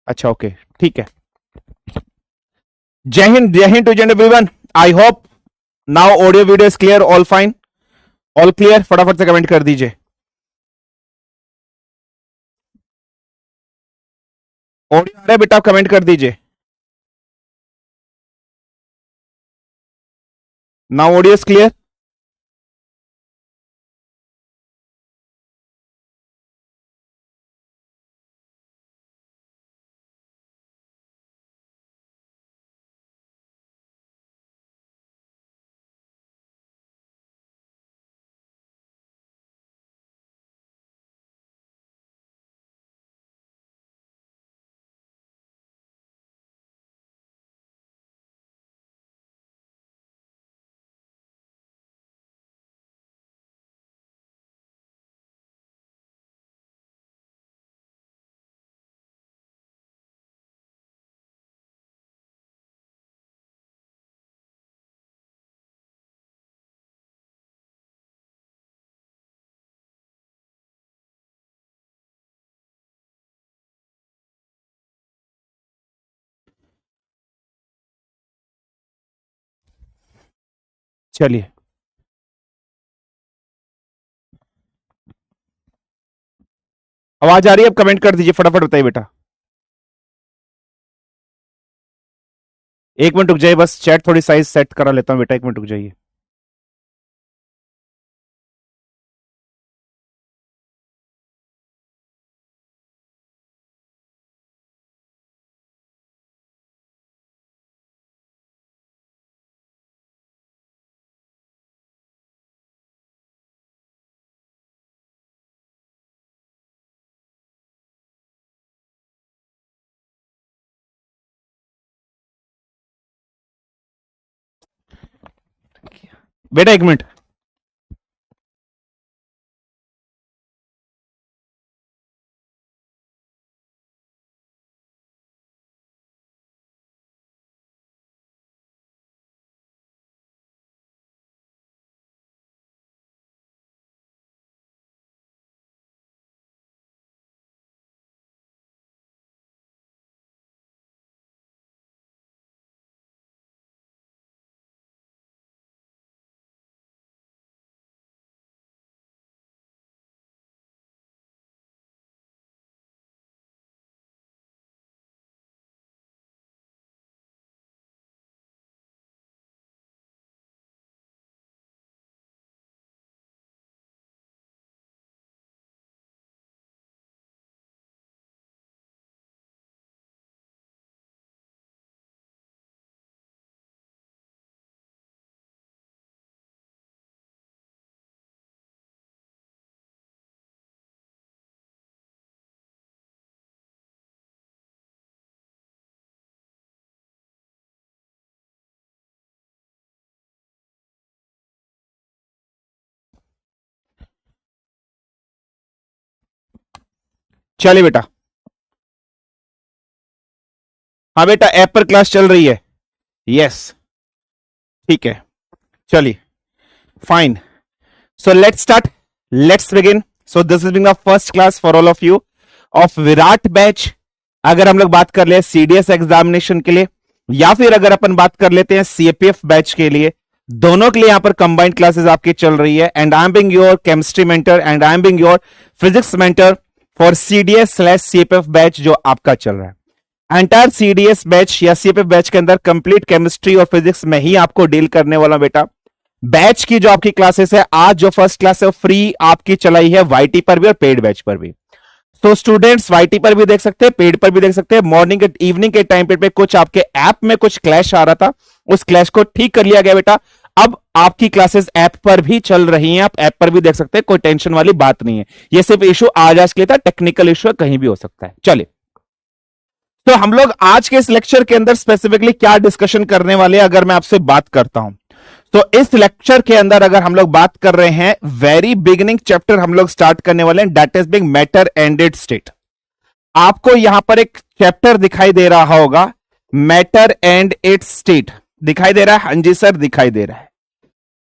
अच्छा ओके, ठीक है। जय हिंद to everyone. I hope now audio video is clear, all fine, all clear. फटाफट से कमेंट कर दीजिए। ऑडियो आ रहा है बेटा, आप कमेंट कर दीजिए। Now audio is clear. चलिए, आवाज आ रही है? अब कमेंट कर दीजिए, फटाफट बताइए बेटा। एक मिनट रुक जाइए, बस चैट थोड़ी साइज सेट करा लेता हूं बेटा, एक मिनट रुक जाइए। बेटा एक मिनट। चलिए बेटा। हाँ बेटा, ऐप पर क्लास चल रही है। यस, ठीक है। चलिए, fine. So let's start, let's begin. So this is being the first class for all of you of Virat batch. अगर हम लोग बात कर ले सीडीएस एग्जामिनेशन के लिए, या फिर अगर अपन बात कर लेते हैं सीएपीएफ बैच के लिए, दोनों के लिए यहां पर कंबाइंड क्लासेस आपकी चल रही है। And I am being your chemistry mentor and I am being your physics mentor for CDS/CPF batch जो आपका चल रहा है। एंटायर CDS बैच या CPF बैच के अंदर कंप्लीट केमिस्ट्री और फिजिक्स में ही आपको डील करने वाला बेटा। बैच की जो आपकी क्लासेस है, आज जो फर्स्ट क्लास है फ्री आपकी चलाई है वाईटी पर भी और पेड बैच पर भी। तो स्टूडेंट्स वाईटी पर भी देख सकते हैं, पेड पर भी देख सकते हैं। मॉर्निंग के इवनिंग के टाइम पे कुछ आपके ऐप में कुछ क्लैश आ रहा था, उस क्लैश को ठीक कर लिया गया बेटा। अब आपकी क्लासेस ऐप पर भी चल रही हैं, आप ऐप पर भी देख सकते हैं, कोई टेंशन वाली बात नहीं है। ये सिर्फ इशू आज के लिए था, टेक्निकल इशू कहीं भी हो सकता है। चलिए, तो हम लोग आज के इस लेक्चर के अंदर स्पेसिफिकली क्या डिस्कशन करने वाले हैं, अगर मैं आपसे बात करता हूं तो इस लेक्चर के अंदर अगर हम लोग बात कर रहे हैं, वेरी बिगिनिंग चैप्टर हम लोग स्टार्ट करने वाले हैं, that is being matter and it's state. आपको यहां पर एक चैप्टर दिखाई दे रहा होगा, मैटर एंड इट्स स्टेट दिखाई दे रहा है? हाँ जी सर, दिखाई दे रहा है।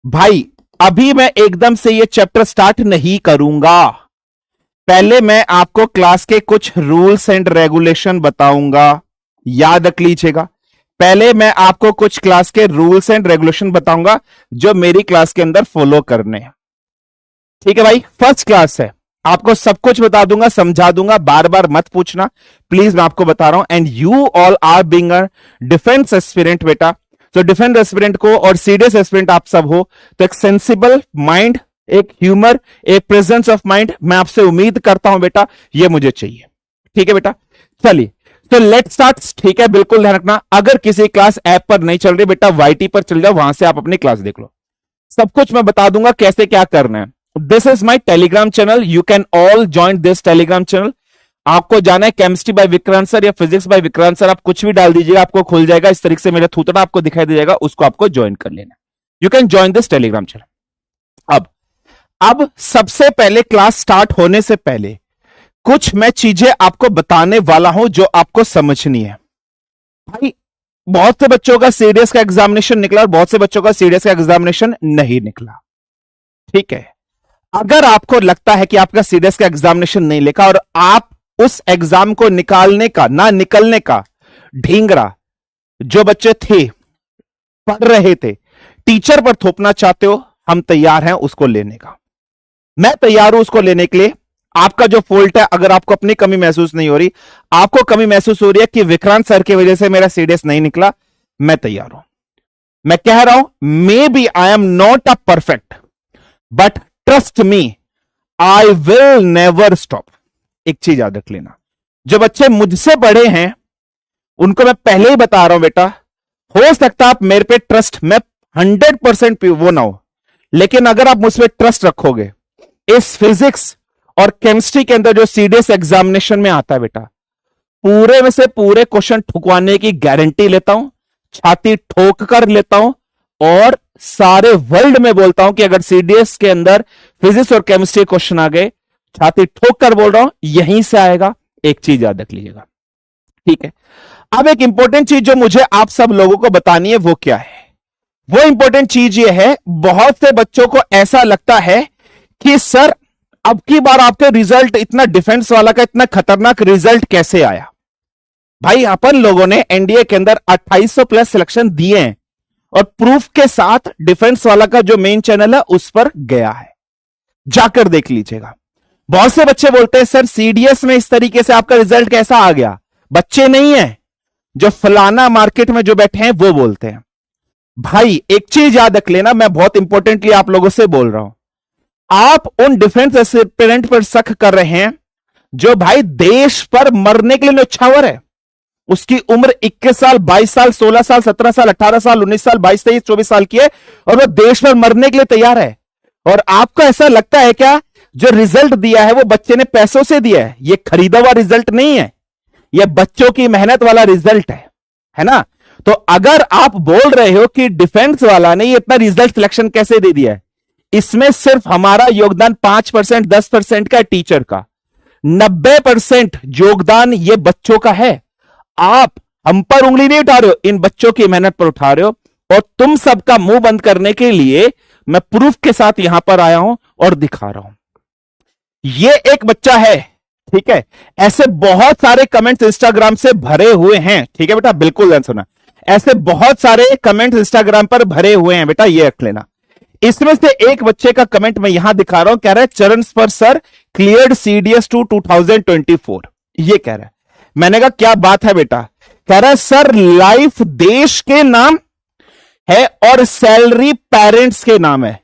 भाई अभी मैं एकदम से ये चैप्टर स्टार्ट नहीं करूंगा, पहले मैं आपको क्लास के कुछ रूल्स एंड रेगुलेशन बताऊंगा, याद रख लीजिएगा। पहले मैं आपको कुछ क्लास के रूल्स एंड रेगुलेशन बताऊंगा जो मेरी क्लास के अंदर फॉलो करने हैं। ठीक है भाई, फर्स्ट क्लास है, आपको सब कुछ बता दूंगा, समझा दूंगा, बार बार मत पूछना प्लीज, मैं आपको बता रहा हूं। And you all are being a defence aspirant बेटा, तो डिफेंस एस्पिरेंट को और सीरियस एस्पिरेंट आप सब हो, तो एक सेंसिबल माइंड, एक ह्यूमर, एक प्रेजेंस ऑफ माइंड मैं आपसे उम्मीद करता हूं बेटा, ये मुझे चाहिए। ठीक है बेटा, चलिए तो लेट स्टार्ट। ठीक है, बिल्कुल ध्यान रखना, अगर किसी क्लास ऐप पर नहीं चल रही बेटा, वाईटी पर चल जाओ, वहां से आप अपनी क्लास देख लो, सब कुछ मैं बता दूंगा कैसे क्या करना है। This is my Telegram channel, you can all join this Telegram channel. आपको जाना है केमिस्ट्री बाय विक्रांत सर या फिजिक्स बाय विक्रांत सर, आप कुछ भी डाल दीजिएगा, आपको खुल जाएगा, इस तरीके से मेरा थूतड़ा आपको दिखाई दे जाएगा, उसको आपको ज्वाइन कर लेना। You can join this Telegram channel. अब सबसे पहले क्लास स्टार्ट होने से पहले कुछ मैं चीजें आपको बताने वाला हूं जो आपको समझनी है। भाई बहुत से बच्चों का सीडीएस का एग्जामिनेशन निकला और बहुत से बच्चों का सीडीएस का एग्जामिनेशन नहीं निकला। ठीक है, अगर आपको लगता है कि आपका सीडीएस का एग्जामिनेशन नहीं लिखा और आप उस एग्जाम को निकालने का, ना निकलने का ढींगरा जो बच्चे थे, पढ़ रहे थे, टीचर पर थोपना चाहते हो, हम तैयार हैं उसको लेने का, मैं तैयार हूं उसको लेने के लिए। आपका जो फॉल्ट है, अगर आपको अपनी कमी महसूस नहीं हो रही, आपको कमी महसूस हो रही है कि विक्रांत सर की वजह से मेरा सीडीएस नहीं निकला, मैं तैयार हूं। मैं कह रहा हूं maybe I am not a perfect, but trust me I will never stop. एक चीज याद रख लेना, जो बच्चे मुझसे पढ़े हैं उनको मैं पहले ही बता रहा हूं बेटा, हो सकता आप मेरे पे ट्रस्ट, मैं 100% वो ना हो, लेकिन अगर आप मुझ पर ट्रस्ट रखोगे, इस फिजिक्स और केमिस्ट्री के अंदर जो सीडीएस एग्जामिनेशन में आता है बेटा, पूरे में से पूरे क्वेश्चन ठुकवाने की गारंटी लेता हूं, छाती ठोक कर लेता हूं, और सारे वर्ल्ड में बोलता हूं कि अगर सीडीएस के अंदर फिजिक्स और केमिस्ट्री क्वेश्चन आ गए, छाती ठोक कर बोल रहा हूं, यहीं से आएगा। एक चीज याद रख लीजिएगा, ठीक है। अब एक इंपॉर्टेंट चीज जो मुझे आप सब लोगों को बतानी है, वो क्या है? वो इंपॉर्टेंट चीज ये है, बहुत से बच्चों को ऐसा लगता है कि सर अब की बार आपके रिजल्ट इतना, डिफेंस वाला का इतना खतरनाक रिजल्ट कैसे आया? भाई अपन लोगों ने एनडीए के अंदर 2800 प्लस सिलेक्शन दिए हैं और प्रूफ के साथ डिफेंस वाला का जो मेन चैनल है उस पर गया है, जाकर देख लीजिएगा। बहुत से बच्चे बोलते हैं सर सीडीएस में इस तरीके से आपका रिजल्ट कैसा आ गया? बच्चे नहीं है, जो फलाना मार्केट में जो बैठे हैं वो बोलते हैं। भाई एक चीज याद रख लेना, मैं बहुत इंपॉर्टेंटली आप लोगों से बोल रहा हूं, आप उन डिफेंस एस्पिरेंट पर शक कर रहे हैं जो भाई देश पर मरने के लिए न्यौछावर है। उसकी उम्र 21 साल, 22 साल, 16 साल, 17 साल, 18 साल, 19 साल, 22, 23, 24 साल की है और वह देश पर मरने के लिए तैयार है। और आपको ऐसा लगता है क्या जो रिजल्ट दिया है वो बच्चे ने पैसों से दिया है? ये खरीदा हुआ रिजल्ट नहीं है, यह बच्चों की मेहनत वाला रिजल्ट है ना? तो अगर आप बोल रहे हो कि डिफेंस वाला ने ये इतना रिजल्ट सिलेक्शन कैसे दे दिया है, इसमें सिर्फ हमारा योगदान 5%, 10% का है, टीचर का 90% योगदान ये बच्चों का है। आप हम पर उंगली नहीं उठा रहे हो, इन बच्चों की मेहनत पर उठा रहे हो, और तुम सबका मुंह बंद करने के लिए मैं प्रूफ के साथ यहां पर आया हूं और दिखा रहा हूं। ये एक बच्चा है, ठीक है। ऐसे बहुत सारे कमेंट्स इंस्टाग्राम से भरे हुए हैं, ठीक है बेटा, बिल्कुल ध्यान सुना, ऐसे बहुत सारे कमेंट्स इंस्टाग्राम पर भरे हुए हैं बेटा, ये रख लेना। इसमें से एक बच्चे का कमेंट मैं यहां दिखा रहा हूं, कह रहा है चरण स्पर सर क्लियर्ड सीडीएस टू 2024, ये कह रहा है। मैंने कहा क्या बात है बेटा? कह रहा है सर लाइफ देश के नाम है और सैलरी पेरेंट्स के नाम है।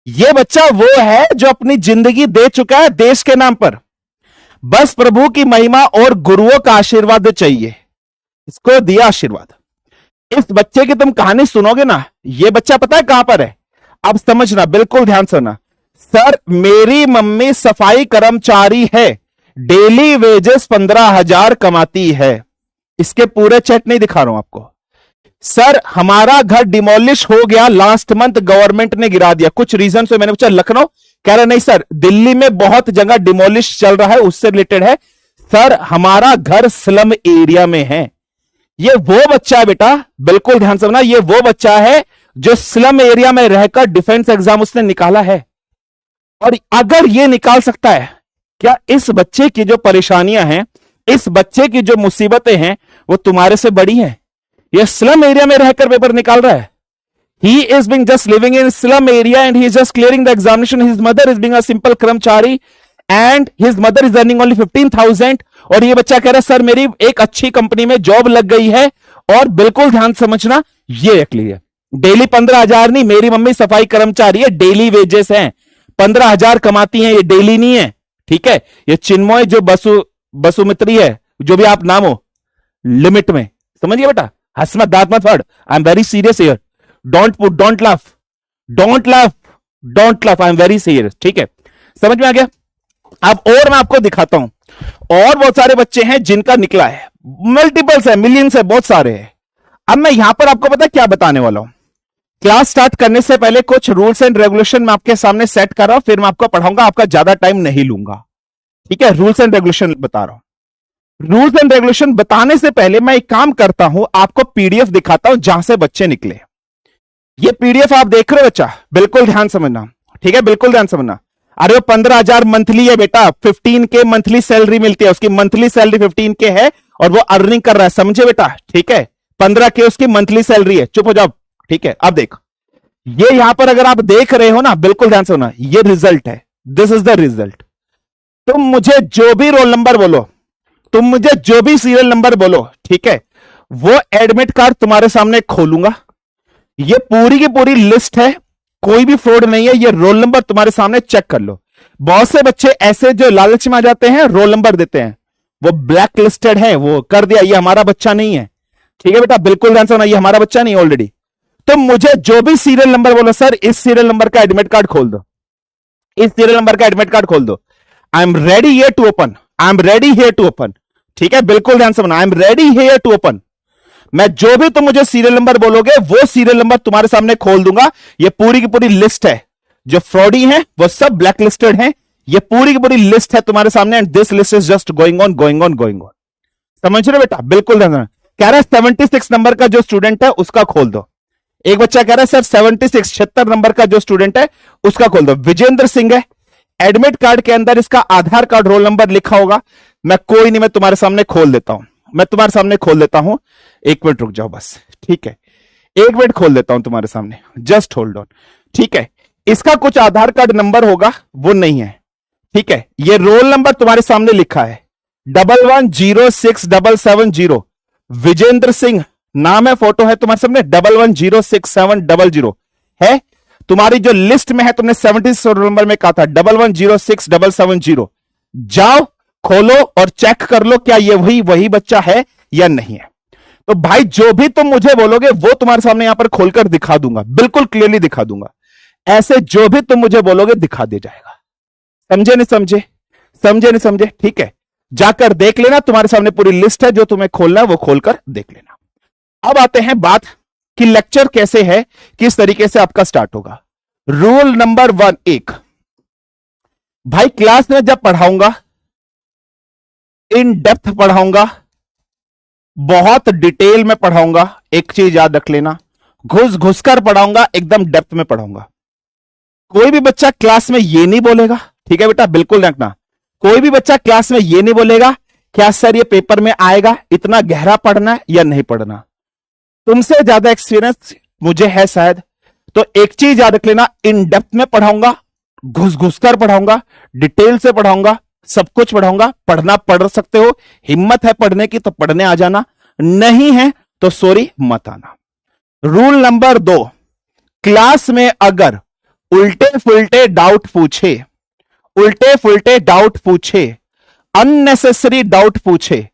ये बच्चा वो है जो अपनी जिंदगी दे चुका है देश के नाम पर, बस प्रभु की महिमा और गुरुओं का आशीर्वाद चाहिए, इसको दिया आशीर्वाद। इस बच्चे की तुम कहानी सुनोगे ना, ये बच्चा पता है कहां पर है? अब समझना, बिल्कुल ध्यान सुनना। सर मेरी मम्मी सफाई कर्मचारी है, डेली वेजेस 15,000 कमाती है। इसके पूरे चेक नहीं दिखा रहा हूं आपको। सर हमारा घर डिमोलिश हो गया, लास्ट मंथ गवर्नमेंट ने गिरा दिया, कुछ रीजन से। मैंने पूछा लखनऊ? कह रहा नहीं सर दिल्ली में बहुत जगह डिमोलिश चल रहा है, उससे रिलेटेड है। सर हमारा घर स्लम एरिया में है। ये वो बच्चा है बेटा, बिल्कुल ध्यान से सुनना, ये वो बच्चा है जो स्लम एरिया में रहकर डिफेंस एग्जाम उसने निकाला है। और अगर ये निकाल सकता है क्या इस बच्चे की जो परेशानियां हैं, इस बच्चे की जो मुसीबतें हैं, वो तुम्हारे से बड़ी हैं? ये स्लम एरिया में रहकर पेपर निकाल रहा है. He is being just living in slum area and he is just clearing the examination. His mother is being a simple कर्मचारी and his mother is earning only 15,000. और ये बच्चा कह रहा है सर मेरी एक अच्छी कंपनी में जॉब लग गई है. और बिल्कुल ध्यान समझना, ये क्लियर है. डेली 15,000 नहीं, मेरी मम्मी सफाई कर्मचारी है, डेली वेजेस हैं. 15,000 कमाती हैं, ये डेली नहीं है. ठीक है, ये चिन्मय जो बसुमित्री है, जो भी आप नाम हो, लिमिट में. समझिए बेटा, हंस मत, दांत मत फाड़. I am very serious here. don't laugh, I am very serious. ठीक है, समझ में आ गया. अब और मैं आपको दिखाता हूं, और बहुत सारे बच्चे हैं जिनका निकला है, मल्टीपल्स है, मिलियंस है, बहुत सारे हैं. अब मैं यहां पर आपको पता क्या बताने वाला हूं. क्लास स्टार्ट करने से पहले कुछ रूल्स एंड रेगुलेशन मैं आपके सामने सेट कर रहा हूं, फिर मैं आपको पढ़ाऊंगा. आपका ज्यादा टाइम नहीं लूंगा. ठीक है, रूल्स एंड रेगुलेशन बता रहा हूं. रूल्स एंड रेगुलेशन बताने से पहले मैं एक काम करता हूं, आपको पीडीएफ दिखाता हूं जहां से बच्चे निकले. ये पीडीएफ आप देख रहे हो बच्चा, बिल्कुल ध्यान समझना. ठीक है, बिल्कुल ध्यान समझना. अरे वो 15,000 मंथली है बेटा, 15K मंथली सैलरी मिलती है, उसकी मंथली सैलरी 15K है और वो अर्निंग कर रहा है. समझे बेटा? ठीक है, 15K उसकी मंथली सैलरी है. चुप हो जाओ. ठीक है, अब देख, ये यहां पर अगर आप देख रहे हो ना, बिल्कुल ध्यान से होना, ये रिजल्ट है. This is the result. तुम मुझे जो भी रोल नंबर बोलो, तुम मुझे जो भी सीरियल नंबर बोलो, ठीक है, वो एडमिट कार्ड तुम्हारे सामने खोलूंगा. ये पूरी की पूरी लिस्ट है, कोई भी फ्रॉड नहीं है. ये रोल नंबर तुम्हारे सामने चेक कर लो. बहुत से बच्चे ऐसे जो लालच में आ जाते हैं, रोल नंबर देते हैं, वो ब्लैक लिस्टेड है, वो कर दिया, ये हमारा बच्चा नहीं है. ठीक है बेटा, बिल्कुल ध्यान से होना, ये हमारा बच्चा नहीं ऑलरेडी. तो मुझे जो भी सीरियल नंबर बोलो, सर इस सीरियल नंबर का एडमिट कार्ड खोल दो, इस सीरियल नंबर का एडमिट कार्ड खोल दो. I am ready here to open, I am ready here to open. ठीक है, बिल्कुल ध्यान से होना, I am ready here to open. मैं जो भी तुम मुझे सीरियल नंबर बोलोगे, वो सीरियल नंबर तुम्हारे सामने खोल दूंगा. ये पूरी की पूरी लिस्ट है, जो फ्रॉडी है वो सब ब्लैक लिस्टेड है. ये पूरी की पूरी लिस्ट है तुम्हारे सामने, and this list is just going on going on going on. समझ रहे बेटा? बिल्कुल ध्यान से. कह रहा है 76 नंबर का जो स्टूडेंट है उसका खोल दो. एक बच्चा कह रहा है सर 76 नंबर का जो स्टूडेंट है उसका खोल दो. विजेंद्र सिंह है, एडमिट कार्ड के अंदर इसका आधार कार्ड रोल नंबर लिखा होगा. मैं कोई नहीं, मैं तुम्हारे सामने खोल देता हूं, मैं तुम्हारे सामने खोल देता हूं. एक मिनट रुक जाओ बस. ठीक है, एक मिनट खोल देता हूं तुम्हारे सामने, जस्ट होल्ड ऑन. ठीक है, इसका कुछ आधार कार्ड नंबर होगा, वो नहीं है. ठीक है, ये रोल नंबर तुम्हारे सामने लिखा है 11067770. विजेंद्र सिंह नाम है, फोटो है तुम्हारे सामने, 11067700 है. तुम्हारी जो लिस्ट में है, तुमने 76 रोल नंबर में कहा था 11067770. जाओ खोलो और चेक कर लो क्या ये वही बच्चा है या नहीं है. तो भाई जो भी तुम मुझे बोलोगे वो तुम्हारे सामने यहां पर खोलकर दिखा दूंगा, बिल्कुल क्लियरली दिखा दूंगा. ऐसे जो भी तुम मुझे बोलोगे दिखा दिया जाएगा. समझे नहीं समझे? समझे नहीं समझे? ठीक है, जाकर देख लेना, तुम्हारे सामने पूरी लिस्ट है, जो तुम्हें खोलना है वो खोलकर देख लेना. अब आते हैं बात कि लेक्चर कैसे है, किस तरीके से आपका स्टार्ट होगा. रूल नंबर 1, एक भाई क्लास में जब पढ़ाऊंगा, इन डेप्थ पढ़ाऊंगा, बहुत डिटेल में पढ़ाऊंगा. एक चीज याद रख लेना, घुस घुस कर पढ़ाऊंगा, एकदम डेप्थ में पढ़ाऊंगा. कोई भी बच्चा क्लास में ये नहीं बोलेगा, ठीक है बेटा, बिल्कुल रखना. कोई भी बच्चा क्लास में ये नहीं बोलेगा क्या सर ये पेपर में आएगा, इतना गहरा पढ़ना है या नहीं पढ़ना. तुमसे ज्यादा एक्सपीरियंस मुझे है शायद. तो एक चीज याद रख लेना, इन डेप्थ में पढ़ाऊंगा, घुस घुस कर पढ़ाऊंगा, डिटेल से पढ़ाऊंगा, सब कुछ पढ़ाऊंगा. पढ़ना पढ़ सकते हो, हिम्मत है पढ़ने की तो पढ़ने आ जाना, नहीं है तो सॉरी मत आना. रूल नंबर 2, क्लास में अगर उल्टे फुलटे डाउट पूछे, उल्टे फुलटे डाउट पूछे, अननेसेसरी डाउट पूछे,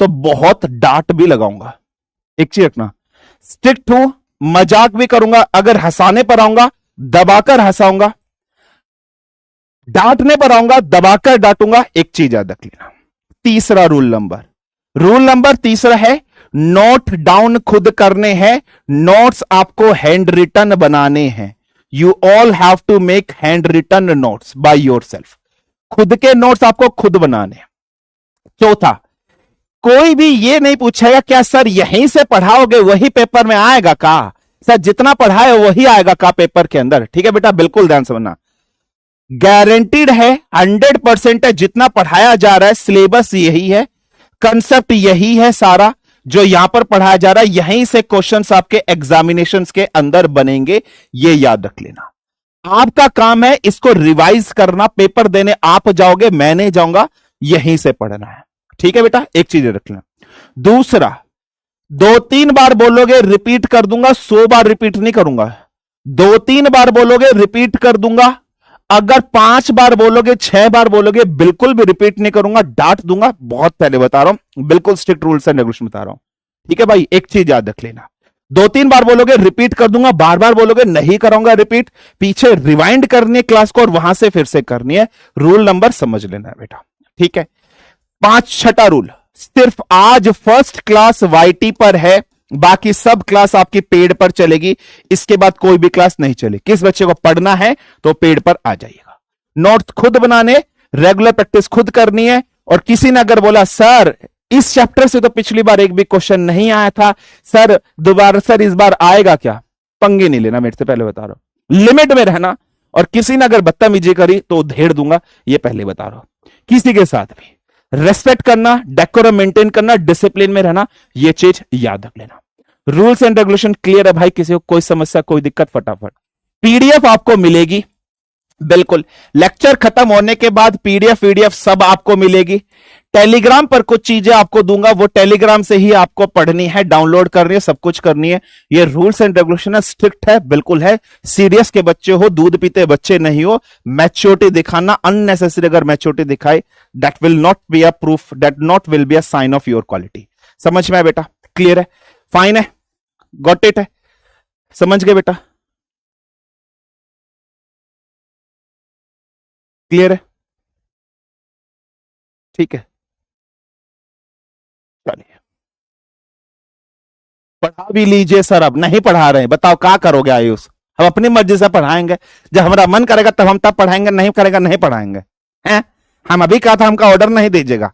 तो बहुत डांट भी लगाऊंगा. एक चीज रखना, स्ट्रिक्ट हूं, मजाक भी करूंगा. अगर हंसाने पर आऊंगा दबाकर हंसाऊंगा, डांटने पर आऊंगा दबाकर डांटूंगा. एक चीज याद रख लेना. तीसरा रूल नंबर तीसरा है, नोट डाउन खुद करने हैं, नोट्स आपको हैंड रिटन बनाने हैं. You all have to make handwritten notes by yourself. खुद के नोट्स आपको खुद बनाने. चौथा, कोई भी ये नहीं पूछेगा क्या सर यहीं से पढ़ाओगे वही पेपर में आएगा का, सर जितना पढ़ाए वही आएगा का पेपर के अंदर. ठीक है बेटा, बिल्कुल ध्यान से सुनना. गारंटीड है, 100% है, जितना पढ़ाया जा रहा है सिलेबस यही है, कंसेप्ट यही है, सारा जो यहां पर पढ़ाया जा रहा है यहीं से क्वेश्चंस आपके एग्जामिनेशंस के अंदर बनेंगे, ये याद रख लेना। आपका काम है इसको रिवाइज करना, पेपर देने आप जाओगे, मैं नहीं जाऊंगा, यहीं से पढ़ना है। ठीक है बेटा, एक चीज रख लेना। दूसरा, 2-3 बार बोलोगे रिपीट कर दूंगा, 100 बार रिपीट नहीं करूंगा। 2-3 बार बोलोगे रिपीट कर दूंगा, अगर 5 बार बोलोगे, 6 बार बोलोगे, बिल्कुल भी रिपीट नहीं करूंगा, डांट दूंगा। बहुत पहले बता रहा हूं, बिल्कुल स्ट्रिक्ट रूल्स एंड रेगुलेशन बता रहा हूं। ठीक है भाई, एक चीज याद रख लेना, 2-3 बार बोलोगे रिपीट कर दूंगा, बार बार बोलोगे नहीं करूंगा रिपीट, पीछे रिवाइंड करनी है क्लास को और वहां से फिर से करनी है। रूल नंबर समझ लेना है बेटा। ठीक है, 6वां रूल, सिर्फ आज फर्स्ट क्लास वाईटी पर है, बाकी सब क्लास आपकी पेड पर चलेगी, इसके बाद कोई भी क्लास नहीं चलेगी। किस बच्चे को पढ़ना है तो पेड पर आ जाइएगा, नोट खुद बनाने, रेगुलर प्रैक्टिस खुद करनी है। और किसी ने अगर बोला सर इस चैप्टर से तो पिछली बार एक भी क्वेश्चन नहीं आया था सर, दोबारा सर इस बार आएगा क्या, पंगे नहीं लेना, मेरे से पहले बता रहा हूं, लिमिट में रहना। और किसी ने अगर बदतमीजी करी तो धेड़ दूंगा, ये पहले बता रहा हूं। किसी के साथ भी रेस्पेक्ट करना, डेकोरम मेंटेन करना, डिसिप्लिन में रहना, ये चीज याद रख लेना। रूल्स एंड रेगुलेशन क्लियर है भाई, किसी को कोई समस्या कोई दिक्कत, फटाफट पीडीएफ आपको मिलेगी, बिल्कुल लेक्चर खत्म होने के बाद पीडीएफ सब आपको मिलेगी। टेलीग्राम पर कुछ चीजें आपको दूंगा, वो टेलीग्राम से ही आपको पढ़नी है, डाउनलोड करनी है, सब कुछ करनी है। ये रूल्स एंड रेगुलेशन है, स्ट्रिक्ट है, बिल्कुल है। सीरियस के बच्चे हो, दूध पीते बच्चे नहीं हो, मैच्योरिटी दिखाना अननेसेसरी, अगर मैच्योरिटी दिखाए that will not be a proof, that not will be a sign of your quality. समझ में है बेटा, क्लियर है, फाइन है, गॉट इट है, समझ गए बेटा, क्लियर है, ठीक है। चलिए, पढ़ा भी लीजिए सर, अब नहीं पढ़ा रहे हैं, बताओ क्या करोगे आयुष, हम अपनी मर्जी से पढ़ाएंगे, जब हमारा मन करेगा तब हम तब पढ़ाएंगे, नहीं करेगा नहीं पढ़ाएंगे हैं। हम अभी कहा था हमका ऑर्डर नहीं दीजिएगा,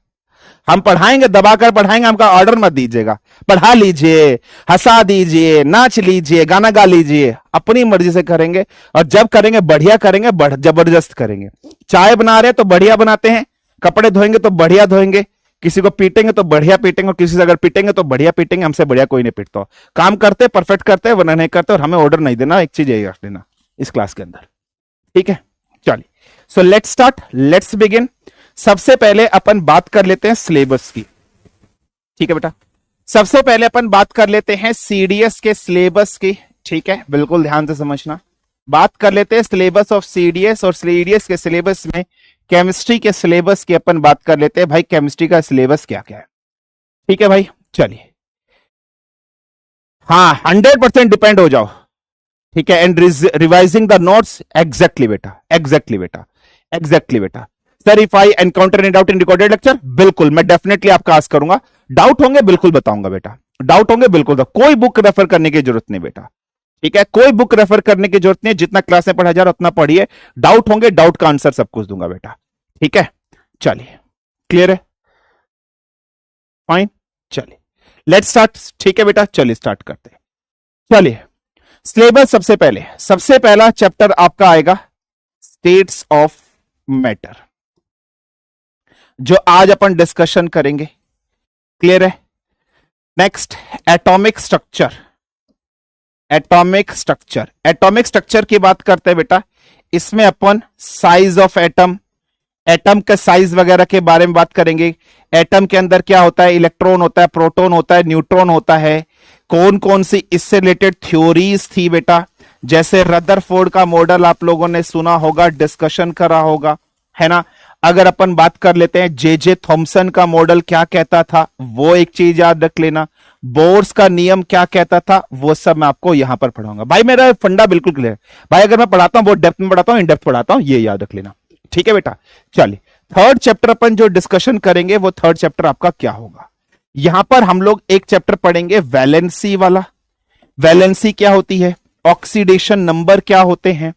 हम पढ़ाएंगे, दबाकर पढ़ाएंगे, हमका ऑर्डर मत दीजिएगा। पढ़ा लीजिए, हंसा दीजिए, नाच लीजिए, गाना गा लीजिए, अपनी मर्जी से करेंगे। और जब करेंगे बढ़िया करेंगे, जबरदस्त करेंगे। चाय बना रहे तो बढ़िया बनाते हैं, कपड़े धोएंगे तो बढ़िया धोएंगे, किसी को पीटेंगे तो बढ़िया पीटेंगे, और किसी से अगर पीटेंगे तो बढ़िया पीटेंगे, हमसे बढ़िया कोई नहीं पीटता। काम करते परफेक्ट करते, वरना नहीं करते, और हमें ऑर्डर नहीं देना, एक चीज यही रख लेना इस क्लास के अंदर। ठीक है, चलिए, so let's start, let's begin. सबसे पहले अपन बात कर लेते हैं सिलेबस की। ठीक है बेटा, सबसे पहले अपन बात कर लेते हैं सीडीएस के सिलेबस की। ठीक है, बिल्कुल ध्यान से समझना, बात कर लेते हैं सिलेबस ऑफ सीडीएस। और सीडीएस के सिलेबस में केमिस्ट्री के सिलेबस की अपन बात कर लेते हैं। भाई केमिस्ट्री का सिलेबस क्या क्या है, ठीक है भाई, चलिए। हाँ, 100% डिपेंड हो जाओ, ठीक है, and revising the notes, exactly बेटा, एग्जैक्टली बेटा, एग्जैक्टली बेटा। Sir if I encounter any doubt in recorded lecture, बिल्कुल मैं डेफिनेटली आपका आस्क करूंगा, डाउट होंगे बिल्कुल बताऊंगा बेटा, डाउट होंगे बिल्कुल तो कोई बुक रेफर करने की जरूरत नहीं बेटा। ठीक है, कोई बुक रेफर करने की जरूरत नहीं, जितना क्लास में पढ़ा जा रहा उतना पढ़िए, डाउट होंगे, डाउट का आंसर सब कुछ दूंगा बेटा। ठीक है, चलिए, क्लियर है, फाइन, चलिए लेट्स स्टार्ट। ठीक है बेटा, चलिए स्टार्ट करते हैं। चलिए, सिलेबस सबसे पहला चैप्टर आपका आएगा स्टेट्स ऑफ मैटर, जो आज अपन डिस्कशन करेंगे, क्लियर है। Next, atomic structure, atomic structure, atomic structure की बात करते हैं बेटा। इसमें अपन साइज ऑफ एटम, एटम के साइज वगैरह के बारे में बात करेंगे। एटम के अंदर क्या होता है, इलेक्ट्रॉन होता है, प्रोटॉन होता है, न्यूट्रॉन होता है, कौन कौन सी इससे रिलेटेड थ्योरीज थी बेटा, जैसे रदरफोर्ड का मॉडल आप लोगों ने सुना होगा, डिस्कशन करा होगा, है ना। अगर अपन बात कर लेते हैं जे थॉमसन का मॉडल क्या कहता था, वो एक चीज याद रख लेना। बोर्स का नियम क्या कहता था, वो सब मैं आपको यहां पर पढ़ाऊंगा। भाई मेरा फंडा बिल्कुल क्लियर है भाई, अगर मैं पढ़ाता हूं बहुत डेप्थ में पढ़ाता हूं, इन डेप्थ पढ़ाता हूं, ये याद रख लेना। ठीक है बेटा, चलिए थर्ड चैप्टर अपन जो डिस्कशन करेंगे वो थर्ड चैप्टर आपका क्या होगा। यहां पर हम लोग एक चैप्टर पढ़ेंगे वैलेंसी वाला। वैलेंसी क्या होती है, ऑक्सीडेशन नंबर क्या होते हैं,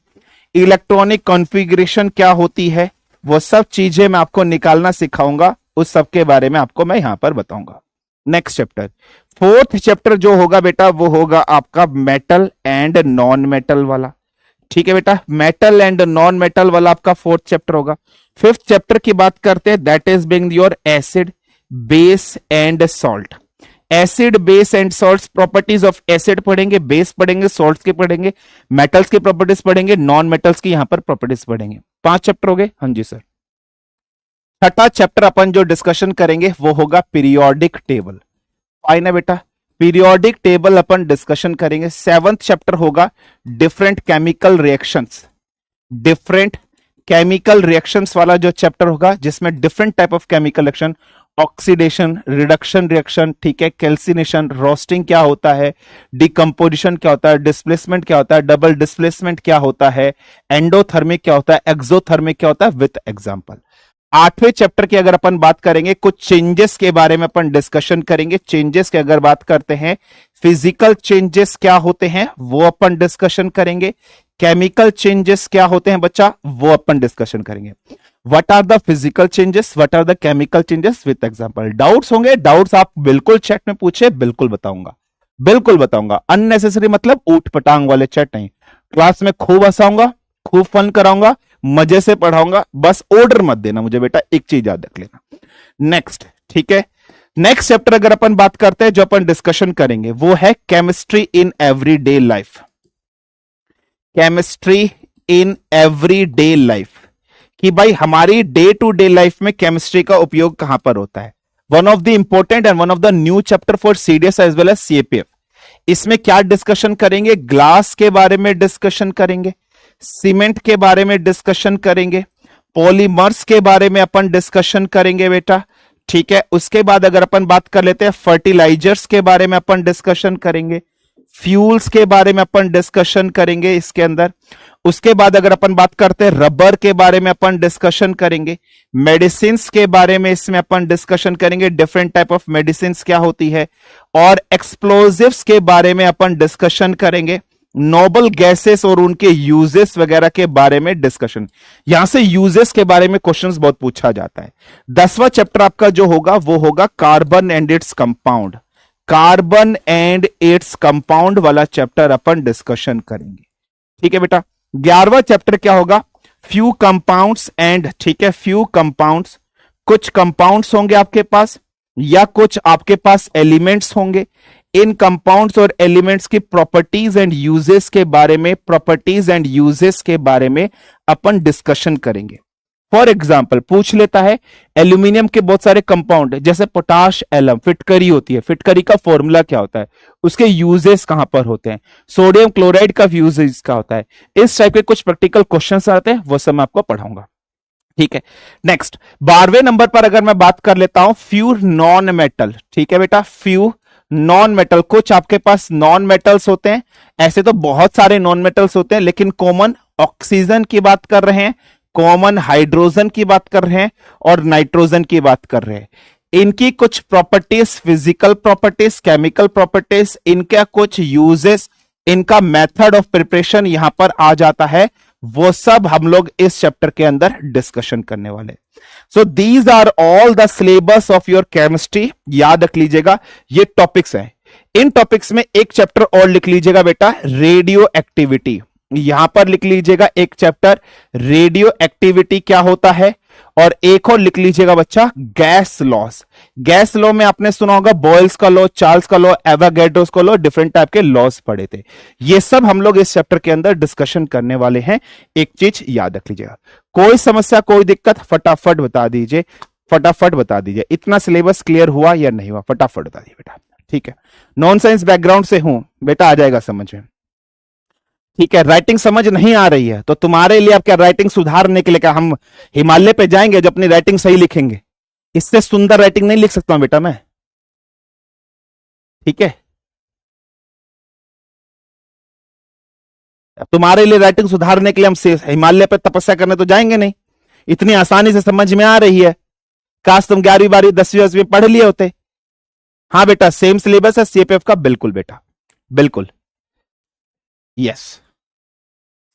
इलेक्ट्रॉनिक कॉन्फ़िगरेशन क्या होती है, वो सब चीजें मैं आपको निकालना सिखाऊंगा, उस सब के बारे में आपको मैं यहां पर बताऊंगा। नेक्स्ट चैप्टर, फोर्थ चैप्टर जो होगा बेटा वो होगा आपका मेटल एंड नॉन मेटल वाला। ठीक है बेटा, मेटल एंड नॉन मेटल वाला आपका फोर्थ चैप्टर होगा। फिफ्थ चैप्टर की बात करते हैं, that is being your acid base and salt. Acid base and salts, properties of acid पढ़ेंगे, बेस पढ़ेंगे, सॉल्ट्स के पढ़ेंगे, मेटल्स की प्रॉपर्टीज पढ़ेंगे, नॉन मेटल्स की यहां पर प्रॉपर्टीज पढ़ेंगे। 5 चैप्टर हो गए। हाँ जी सर। छठा चैप्टर अपन जो डिस्कशन करेंगे वो होगा पीरियोडिक टेबल। फाइन है बेटा, पीरियोडिक टेबल अपन डिस्कशन करेंगे। 7th चैप्टर होगा different chemical reactions. Different chemical reactions वाला जो चैप्टर होगा, जिसमें different type of chemical reaction, oxidation, reduction reaction, ठीक है, कैल्सिनेशन, रोस्टिंग क्या होता है, डिकम्पोजिशन क्या होता है, डिस्प्लेसमेंट क्या होता है, डबल डिस्प्लेसमेंट क्या होता है, एंडोथर्मिक क्या होता है, एक्सोथर्मिक क्या होता है, विथ एग्जांपल। 8वें चैप्टर की अगर अपन बात करेंगे, कुछ चेंजेस के बारे में अपन डिस्कशन करेंगे। चेंजेस की अगर बात करते हैं, फिजिकल चेंजेस क्या होते हैं वो अपन डिस्कशन करेंगे। केमिकल चेंजेस क्या होते हैं बच्चा, वो अपन डिस्कशन करेंगे। What are the physical changes, what are the chemical changes, with example. Doubts होंगे, डाउट्स आप बिल्कुल चैट में पूछे, बिल्कुल बताऊंगा, बिल्कुल बताऊंगा। अननेसेसरी मतलब ऊट पटांग वाले चैट नहीं। क्लास में खूब हंसाऊंगा, खूब फन कराऊंगा, मजे से पढ़ाऊंगा, बस ऑर्डर मत देना मुझे बेटा, एक चीज याद रख लेना। नेक्स्ट, ठीक है, नेक्स्ट चैप्टर अगर अपन बात करते हैं जो अपन डिस्कशन करेंगे वो है chemistry in everyday life. Chemistry in everyday life, कि भाई हमारी डे टू डे लाइफ में केमिस्ट्री का उपयोग कहां पर होता है। One of the important and one of the new chapter for CDS as well as CAPF. इसमें क्या डिस्कशन करेंगे, ग्लास के बारे में डिस्कशन करेंगे, सीमेंट के बारे में डिस्कशन करेंगे, पॉलीमर्स के बारे में अपन डिस्कशन करेंगे बेटा, ठीक है। उसके बाद अगर अपन बात कर लेते हैं, फर्टिलाइजर्स के बारे में अपन डिस्कशन करेंगे, फ्यूल्स के बारे में अपन डिस्कशन करेंगे इसके अंदर। उसके बाद अगर अपन बात करते हैं, रबर के बारे में अपन डिस्कशन करेंगे, मेडिसिन के बारे में इसमें अपन डिस्कशन करेंगे, डिफरेंट टाइप ऑफ मेडिसिन क्या होती है, और एक्सप्लोजिव्स के बारे में अपन डिस्कशन करेंगे, नोबल गैसेस और उनके यूजेस वगैरह के बारे में डिस्कशन। यहां से यूजेस के बारे में क्वेश्चंस बहुत पूछा जाता है। 10वां चैप्टर आपका जो होगा वो होगा carbon and its compound. Carbon and its compound वाला चैप्टर अपन डिस्कशन करेंगे, ठीक है बेटा। 11वां चैप्टर क्या होगा, फ्यू कंपाउंड्स एंड, ठीक है, फ्यू कंपाउंड्स। कुछ कंपाउंड्स होंगे आपके पास या कुछ आपके पास एलिमेंट्स होंगे। इन कंपाउंड्स और एलिमेंट्स की प्रॉपर्टीज एंड यूजेस के बारे में, प्रॉपर्टीज एंड यूजेस के बारे में अपन डिस्कशन करेंगे। फॉर एग्जाम्पल पूछ लेता है, एल्यूमिनियम के बहुत सारे कंपाउंड जैसे पोटाश एलम, फिटकरी होती है, फिटकरी का फॉर्मूला क्या होता है, उसके यूजेस कहां पर होते हैं, सोडियम क्लोराइड का यूजेस क्या होता है, इस टाइप के कुछ प्रैक्टिकल क्वेश्चंस आते हैं, वो सब मैं आपको पढ़ाऊंगा, ठीक है। नेक्स्ट 12वें नंबर पर अगर मैं बात कर लेता हूं, फ्यू नॉन मेटल, ठीक है बेटा, फ्यू नॉन मेटल। कुछ आपके पास नॉन मेटल्स होते हैं, ऐसे तो बहुत सारे नॉन मेटल्स होते हैं, लेकिन कॉमन ऑक्सीजन की बात कर रहे हैं, कॉमन हाइड्रोजन की बात कर रहे हैं, और नाइट्रोजन की बात कर रहे हैं। इनकी कुछ properties, physical properties, chemical properties, इनका कुछ यूजेस, इनका मेथड ऑफ प्रिपरेशन यहां पर आ जाता है, वो सब हम लोग इस चैप्टर के अंदर डिस्कशन करने वाले। So these are all the syllabus of your chemistry. याद रख लीजिएगा ये टॉपिक्स हैं। इन टॉपिक्स में एक चैप्टर और लिख लीजिएगा बेटा, रेडियो एक्टिविटी। यहां पर लिख लीजिएगा एक चैप्टर, रेडियो एक्टिविटी क्या होता है, और एक और लिख लीजिएगा बच्चा, गैस लॉस। गैस लॉ में आपने सुना होगा बॉयल्स का लॉ, चार्ल्स का लॉ, एवोगैड्रोस का लॉ, डिफरेंट टाइप के लॉस पढ़े थे। ये सब हम लोग इस चैप्टर के अंदर डिस्कशन करने वाले हैं। एक चीज याद रख लीजिएगा, कोई समस्या, कोई दिक्कत, फटाफट बता दीजिए, फटाफट बता दीजिए। इतना सिलेबस क्लियर हुआ या नहीं हुआ, फटाफट बता दीजिए बेटा, ठीक है। नॉन साइंस बैकग्राउंड से हूं बेटा, आ जाएगा समझ में, ठीक है। राइटिंग समझ नहीं आ रही है तो तुम्हारे लिए आपका राइटिंग सुधारने के लिए क्या हम हिमालय पे जाएंगे जो अपनी राइटिंग सही लिखेंगे? इससे सुंदर राइटिंग नहीं लिख सकता हूं बेटा मैं, ठीक है। तुम्हारे लिए राइटिंग सुधारने के लिए हम हिमालय पे तपस्या करने तो जाएंगे नहीं, इतनी आसानी से समझ में आ रही है। काश तुम 11वीं 12वीं 10वीं 10वीं पढ़ लिए होते। हाँ बेटा, सेम सिलेबस है सीएपीएफ का, बिल्कुल बेटा, बिल्कुल, yes.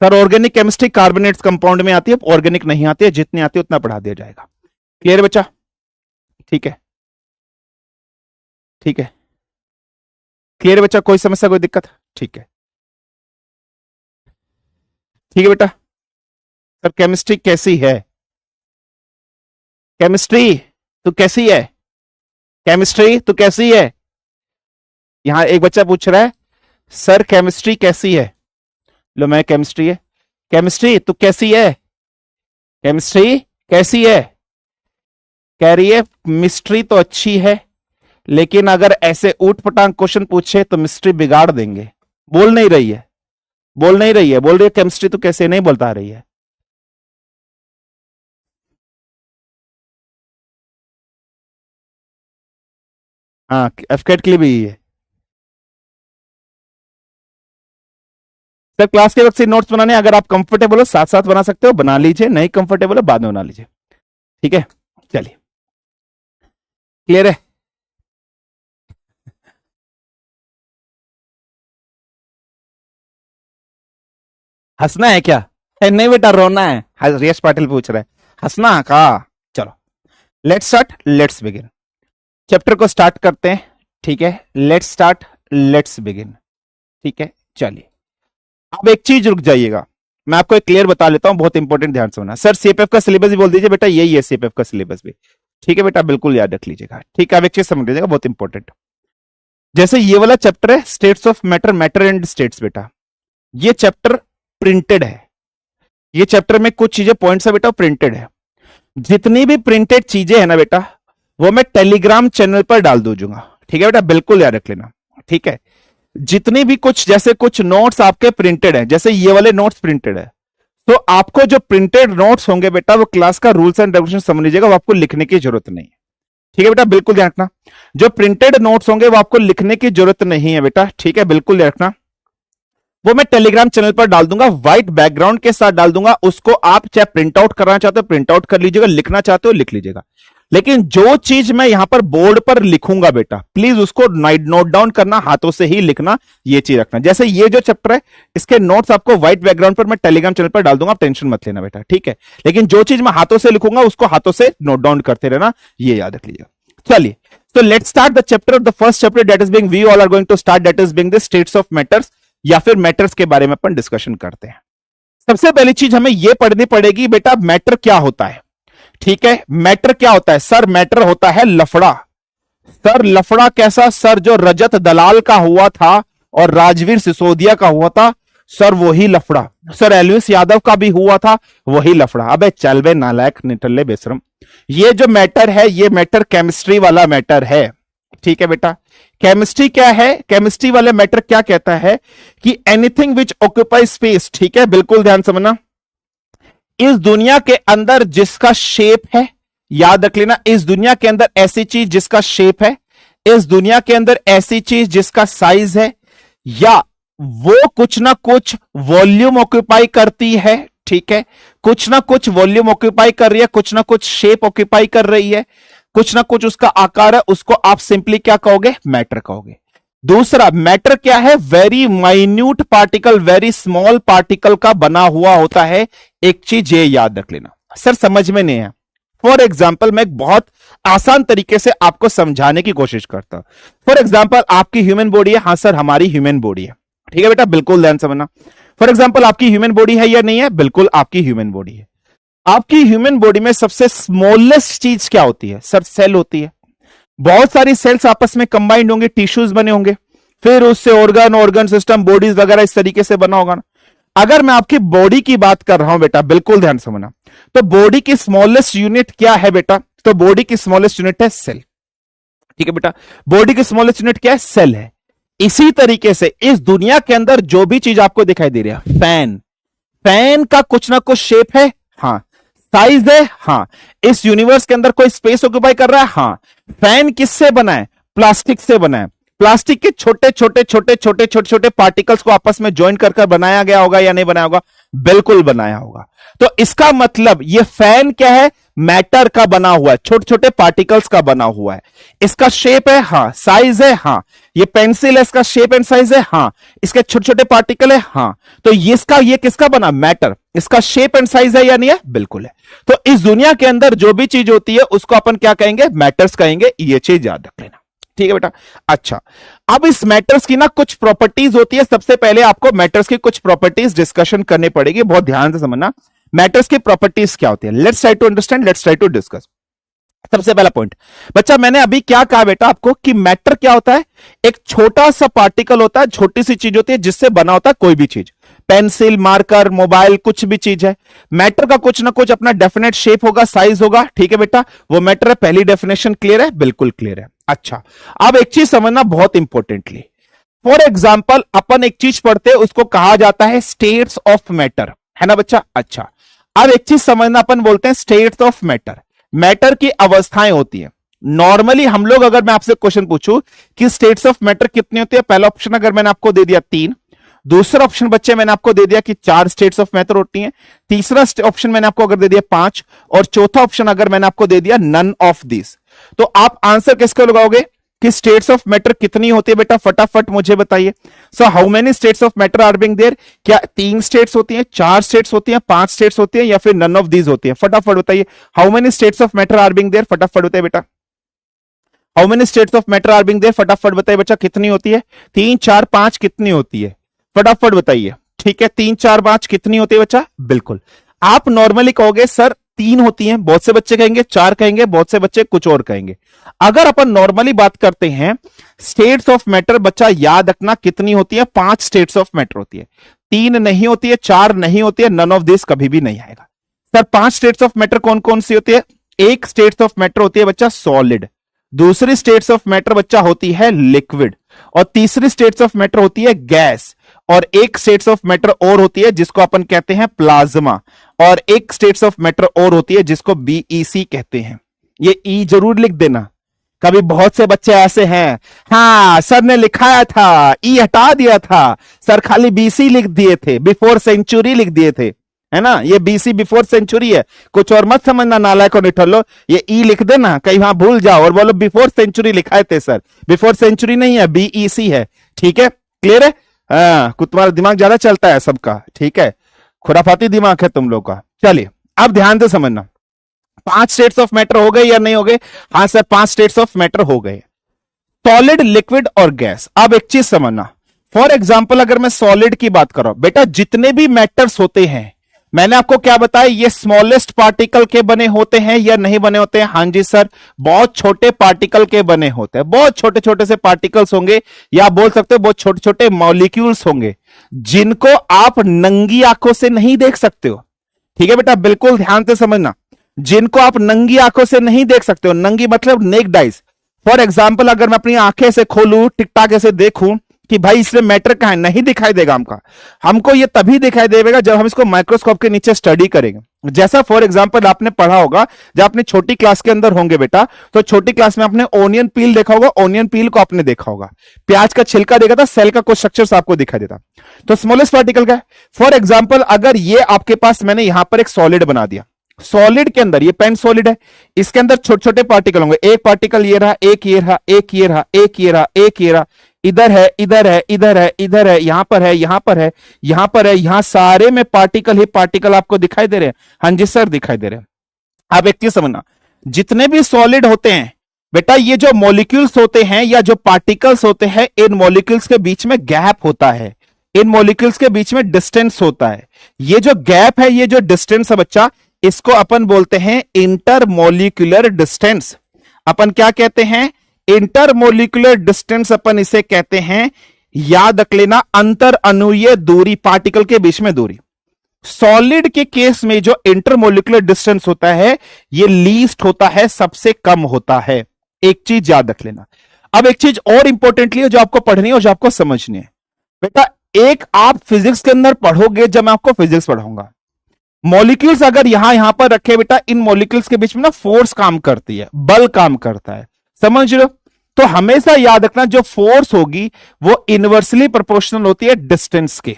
Sir organic chemistry carbonates compound में आती है, ऑर्गेनिक नहीं आती है, जितनी आती है उतना पढ़ा दिया जाएगा। क्लियर बच्चा, ठीक है, ठीक है, क्लियर बच्चा, कोई समस्या, कोई दिक्कत, ठीक है, ठीक है बेटा। सर केमिस्ट्री कैसी है? केमिस्ट्री तू कैसी है? केमिस्ट्री तू कैसी है? यहां एक बच्चा पूछ रहा है सर केमिस्ट्री कैसी है? लो मैं केमिस्ट्री है। केमिस्ट्री तू कैसी है? केमिस्ट्री कैसी है? कह रही है मिस्ट्री तो अच्छी है, लेकिन अगर ऐसे ऊट पटांग क्वेश्चन पूछे तो मिस्ट्री बिगाड़ देंगे। बोल नहीं रही है, बोल नहीं रही है, बोल रही है केमिस्ट्री तो कैसे नहीं बोलता रही है। हाँ एफकेट के लिए भी है। सर क्लास के वक्त से नोट्स बनाने, अगर आप कंफर्टेबल हो साथ साथ बना सकते हो, बना लीजिए, नहीं कंफर्टेबल हो बाद में बना लीजिए। ठीक है चलिए, क्लियर है? हंसना है क्या? नहीं बेटा रोना है। यश पाटिल पूछ रहा है हंसना का। चलो let's start, let's begin. Chapter को स्टार्ट करते हैं। ठीक है लेट्स स्टार्ट, लेट्स बिगिन। ठीक है चलिए, अब एक चीज रुक जाइएगा, मैं आपको एक क्लियर बता लेता हूं, बहुत इंपॉर्टेंट, ध्यान से होना। सर सीएपीएफ का सिलेबस भी बोल दीजिए बेटा, यही है सीएपीएफ का सिलेबस भी। ठीक है बेटा बिल्कुल याद रख लीजिएगा। ठीक है अब एक चीज समझ लीजिएगा बहुत इंपॉर्टेंट। जैसे ये वाला चैप्टर है states of matter, matter and states बेटा, ये चैप्टर प्रिंटेड है। ये चैप्टर में कुछ चीजें पॉइंट्स है बेटा प्रिंटेड है। जितनी भी प्रिंटेड चीजें है ना बेटा, वो मैं टेलीग्राम चैनल पर डाल दूंगा। ठीक है बेटा बिल्कुल याद रख लेना। ठीक है जितनी भी कुछ, जैसे कुछ नोट्स आपके प्रिंटेड है, जैसे ये वाले नोट्स प्रिंटेड है, तो आपको जो प्रिंटेड नोट्स होंगे बेटा वो क्लास का रूल्स एंड रेगुलेशन समझ लीजिएगा, वो आपको लिखने की जरूरत नहीं है। ठीक है बेटा बिल्कुल ध्यान रखना, जो प्रिंटेड नोट्स होंगे वो आपको लिखने की जरूरत नहीं है बेटा। ठीक है बिल्कुल ध्यान रखना, वो मैं टेलीग्राम चैनल पर डाल दूंगा, व्हाइट बैकग्राउंड के साथ डाल दूंगा। उसको आप चाहे प्रिंट आउट करना चाहते हो प्रिंट आउट कर लीजिएगा, लिखना चाहते हो लिख लीजिएगा। लेकिन जो चीज मैं यहां पर बोर्ड पर लिखूंगा बेटा, प्लीज उसको नोट डाउन करना, हाथों से ही लिखना, ये चीज रखना। जैसे ये जो चैप्टर है इसके नोट्स आपको व्हाइट बैकग्राउंड पर मैं टेलीग्राम चैनल पर डाल दूंगा, आप टेंशन मत लेना बेटा। ठीक है लेकिन जो चीज मैं हाथों से लिखूंगा उसको हाथों से नोट डाउन करते रहना, ये याद रख लीजिएगा। चलिए so let's start the chapter, the first chapter that is being we all are going to start, that is being the states of matters, या फिर मैटर्स के बारे में अपन डिस्कशन करते हैं। सबसे पहली चीज हमें यह पढ़नी पड़ेगी बेटा मैटर क्या होता है। ठीक है मैटर क्या होता है? सर मैटर होता है लफड़ा। सर लफड़ा कैसा? सर जो रजत दलाल का हुआ था और राजवीर सिसोदिया का हुआ था, सर वही लफड़ा। सर एलविस यादव का भी हुआ था, वही लफड़ा। अबे चल बे नालायक निठल्ले बेशरम, ये जो मैटर है ये मैटर केमिस्ट्री वाला मैटर है। ठीक है बेटा केमिस्ट्री क्या है? केमिस्ट्री वाले मैटर क्या कहता है कि एनीथिंग विच ऑक्यूपाई स्पेस। ठीक है बिल्कुल ध्यान समझना, इस दुनिया के अंदर जिसका शेप है, याद रख लेना, इस दुनिया के अंदर ऐसी चीज जिसका शेप है, इस दुनिया के अंदर ऐसी चीज जिसका साइज है, या वो कुछ ना कुछ वॉल्यूम ऑक्यूपाई करती है। ठीक है कुछ ना कुछ वॉल्यूम ऑक्यूपाई कर रही है, कुछ ना कुछ शेप ऑक्यूपाई कर रही है, कुछ ना कुछ उसका आकार है, उसको आप सिंपली क्या कहोगे? मैटर कहोगे। दूसरा मैटर क्या है? Very minute particle, very small particle का बना हुआ होता है एक चीज, ये याद रख लेना। सर समझ में नहीं है, फॉर एग्जाम्पल मैं एक बहुत आसान तरीके से आपको समझाने की कोशिश करता हूं। फॉर एग्जाम्पल आपकी ह्यूमन बॉडी है, हाँ सर हमारी ह्यूमन बॉडी है। ठीक है बेटा बिल्कुल ध्यान समझना। फॉर एग्जाम्पल आपकी ह्यूमन बॉडी है या नहीं है? बिल्कुल आपकी ह्यूमन बॉडी है। आपकी ह्यूमन बॉडी में सबसे स्मॉलेस्ट चीज क्या होती है? सर सेल होती है। बहुत सारी सेल्स आपस में कंबाइंड होंगे, टिश्यूज बने होंगे, फिर उससे ऑर्गन सिस्टम बॉडीज वगैरह इस तरीके से बना होगा ना। अगर मैं आपकी बॉडी की बात कर रहा हूं बेटा, बिल्कुल ध्यान समझना, तो बॉडी की स्मॉलेस्ट यूनिट क्या है बेटा? तो बॉडी की स्मॉलेस्ट यूनिट है सेल। ठीक है बेटा बॉडी की स्मॉलेस्ट यूनिट क्या है? सेल है। इसी तरीके से इस दुनिया के अंदर जो भी चीज आपको दिखाई दे रही है, फैन, फैन का कुछ ना कुछ शेप है, हाँ, साइज है, हाँ, इस यूनिवर्स के अंदर कोई स्पेस ऑक्यूपाई कर रहा है, हाँ। फैन किससे बना है? प्लास्टिक से बना है। प्लास्टिक के छोटे छोटे पार्टिकल्स को आपस में ज्वाइन कर बनाया गया होगा या नहीं बनाया होगा? बिल्कुल बनाया होगा। तो इसका मतलब ये फैन क्या है? मैटर का बना हुआ है, छोटे छोटे पार्टिकल्स का बना हुआ है। इसका शेप है, हाँ, साइज है, हाँ, ये पेंसिल है, इसका शेप एंड साइज है, हाँ, इसके छोटे छोटे पार्टिकल है, हाँ। तो ये किसका बना? मैटर। इसका शेप एंड साइज है या नहीं है? बिल्कुल है। तो इस दुनिया के अंदर जो भी चीज होती है उसको अपन क्या कहेंगे? मैटर्स कहेंगे। ये चीज याद रख लेना। ठीक है बेटा। अच्छा, अब इस मैटर्स की ना कुछ प्रॉपर्टीज होती है। सबसे पहले आपको मैटर्स की कुछ प्रॉपर्टीज डिस्कशन करनी पड़ेगी, बहुत ध्यान से समझना मैटर्स की प्रॉपर्टीज क्या होती है। Let's try to understand, let's try to discuss. सबसे पहला पॉइंट बच्चा, मैंने अभी क्या कहा बेटा आपको कि मैटर क्या होता है? एक छोटा सा पार्टिकल होता है, छोटी सी चीज होती है जिससे बना होता है कोई भी चीज। पेंसिल, मार्कर, मोबाइल, कुछ भी चीज है। मैटर का कुछ ना कुछ अपना डेफिनेट शेप होगा, साइज होगा, ठीक है बेटा, वो मैटर है। पहली डेफिनेशन क्लियर है? बिल्कुल क्लियर है। अच्छा, अब एक चीज समझना बहुत इंपॉर्टेंटली। फॉर एग्जाम्पल अपन एक चीज पढ़ते हैं, उसको कहा जाता है स्टेट्स ऑफ मैटर, है ना बच्चा? अच्छा, अब एक चीज समझना, अपन बोलते हैं स्टेट्स ऑफ मैटर। मैटर की अवस्थाएं होती है। नॉर्मली हम लोग, अगर मैं आपसे क्वेश्चन पूछूं कि स्टेट्स ऑफ मैटर कितनी होती है, पहला ऑप्शन अगर मैंने आपको दे दिया 3, दूसरा ऑप्शन बच्चे मैंने आपको दे दिया कि 4 स्टेट्स ऑफ मैटर होती हैं, तीसरा ऑप्शन मैंने आपको अगर दे दिया 5, और चौथा ऑप्शन अगर मैंने आपको दे दिया नन ऑफ दिस, तो आप आंसर किसको लगाओगे कि स्टेट्स ऑफ मैटर कितनी होती है बेटा? फटाफट मुझे बताइए। So how many states of matter are being there? क्या 3 स्टेट्स होती हैं, 4 स्टेट्स होती हैं, 5 स्टेट्स होती हैं, या फिर नन ऑफ दीज होती है? फटाफट बताइए, how many states of matter are being there? फटाफट बताइए बेटा, how many states of matter are being there? फटाफट बताइए बच्चा, कितनी होती है? 3, 4, 5 कितनी होती है? फटाफट बताइए। ठीक है, 3, 4, 5 कितनी होती है बच्चा? बिल्कुल। आप नॉर्मली कहोगे सर 3 होती हैं, बहुत से बच्चे कहेंगे 4 कहेंगे, बहुत से बच्चे कुछ और कहेंगे। अगर अपन नॉर्मली बात करते हैं स्टेट्स ऑफ मैटर, बच्चा याद रखना कितनी होती है? 5 स्टेट्स ऑफ मैटर होती है। 3 नहीं होती है, 4 नहीं होती है, नन ऑफ दिस कभी भी नहीं आएगा। सर 5 स्टेट्स ऑफ मैटर कौन कौन सी होती है? एक स्टेट्स ऑफ मैटर होती है बच्चा सॉलिड, दूसरी स्टेट्स ऑफ मैटर बच्चा होती है लिक्विड, और तीसरी स्टेट्स ऑफ मैटर होती है गैस, और एक स्टेट्स ऑफ मैटर और होती है जिसको अपन कहते हैं प्लाज्मा, और एक स्टेट्स ऑफ मैटर और होती है जिसको बीईसी कहते हैं। ये ई जरूर लिख देना। कभी बहुत से बच्चे ऐसे हैं, हाँ सर ने लिखाया था, ई हटा दिया था, सर खाली बीसी लिख दिए थे, बिफोर सेंचुरी लिख दिए थे, है ना? ये बीसी बिफोर सेंचुरी है, कुछ और मत समझना नालायक को निठल्लो। ये ई लिख देना, कहीं वहां भूल जाओ और बोलो बिफोर सेंचुरी लिखाए थे सर। बिफोर सेंचुरी नहीं है, बीईसी है। ठीक है, क्लियर है? हाँ, तुम्हारा दिमाग ज्यादा चलता है सबका, ठीक है, खुराफाती दिमाग है तुम लोग का। चलिए अब ध्यान से समझना, 5 स्टेट्स ऑफ मैटर हो गए या नहीं हो गए? हाँ सर 5 स्टेट्स ऑफ मैटर हो गए, सॉलिड, लिक्विड और गैस। अब एक चीज समझना, फॉर एग्जाम्पल अगर मैं सॉलिड की बात कर रहा हूं बेटा, जितने भी मैटर्स होते हैं, मैंने आपको क्या बताया, ये स्मॉलेस्ट पार्टिकल के बने होते हैं या नहीं बने होते हैं? हाँ जी सर, बहुत छोटे पार्टिकल के बने होते हैं। बहुत छोटे छोटे से पार्टिकल्स होंगे, या बोल सकते हो बहुत छोटे छोटे मॉलिक्यूल्स होंगे, जिनको आप नंगी आंखों से नहीं देख सकते हो। ठीक है बेटा, बिल्कुल ध्यान से समझना, जिनको आप नंगी आंखों से नहीं देख सकते हो। नंगी मतलब नेक्ड आइज। फॉर एग्जाम्पल अगर मैं अपनी आंखें से खोलूं, टिकटाक ऐसे देखूं कि भाई इसमें मैटर कहां है, नहीं दिखाई देगा हमको ये तभी दिखाई देगा जब हम इसको माइक्रोस्कोप के नीचे स्टडी करेंगे। जैसा फॉर एग्जांपल आपने पढ़ा होगा, जब आपने छोटी क्लास के अंदर होंगे बेटा, तो छोटी क्लास में आपने ओनियन पील देखा होगा, ओनियन पील को आपने देखा होगा, प्याज का छिलका देखा था, सेल का कुछ स्ट्रक्चर आपको दिखाई देता। तो स्मॉलेस्ट पार्टिकल का फॉर एग्जाम्पल, अगर ये आपके पास मैंने यहां पर एक सॉलिड बना दिया, सॉलिड के अंदर ये पेन सॉलिड है, इसके अंदर छोटे छोटे पार्टिकल होंगे, एक पार्टिकल ये रहा, एक ये रहा, एक ये रहा, एक ये रहा, एक ये रहा, इधर है, इधर है, इधर है, इधर है, यहां पर है, यहां पर है, यहां पर है, यहां सारे में पार्टिकल ही पार्टिकल आपको दिखाई दे रहे हैं। हाँ जी सर दिखाई दे रहे हैं। आप एक चीज समझना, जितने भी सॉलिड होते हैं बेटा, ये जो मॉलिक्यूल्स होते हैं या जो पार्टिकल्स होते हैं, इन मॉलिक्यूल्स के बीच में गैप होता है, इन मॉलिक्यूल्स के बीच में डिस्टेंस होता है। ये जो गैप है, ये जो डिस्टेंस है बच्चा, इसको अपन बोलते हैं इंटरमोलिकुलर डिस्टेंस। अपन क्या कहते हैं? इंटरमोलिकुलर डिस्टेंस अपन इसे कहते हैं। याद रख लेना, अंतर अणुईय दूरी, पार्टिकल के बीच में दूरी। सॉलिड के केस में जो इंटरमोलिकुलर डिस्टेंस होता है, ये लीस्ट होता है, सबसे कम होता है। एक चीज याद रख लेना। अब एक चीज और इंपॉर्टेंटली है जो आपको पढ़नी है और जो आपको समझनी है बेटा, एक आप फिजिक्स के अंदर पढ़ोगे, जब मैं आपको फिजिक्स पढ़ाऊंगा, मॉलिक्यूल्स अगर यहां पर रखे बेटा, इन मॉलिक्यूल्स के बीच में ना फोर्स काम करती है, बल काम करता है, समझ रहे हो? तो हमेशा याद रखना, जो फोर्स होगी वो इनवर्सली प्रोपोर्शनल होती है डिस्टेंस के।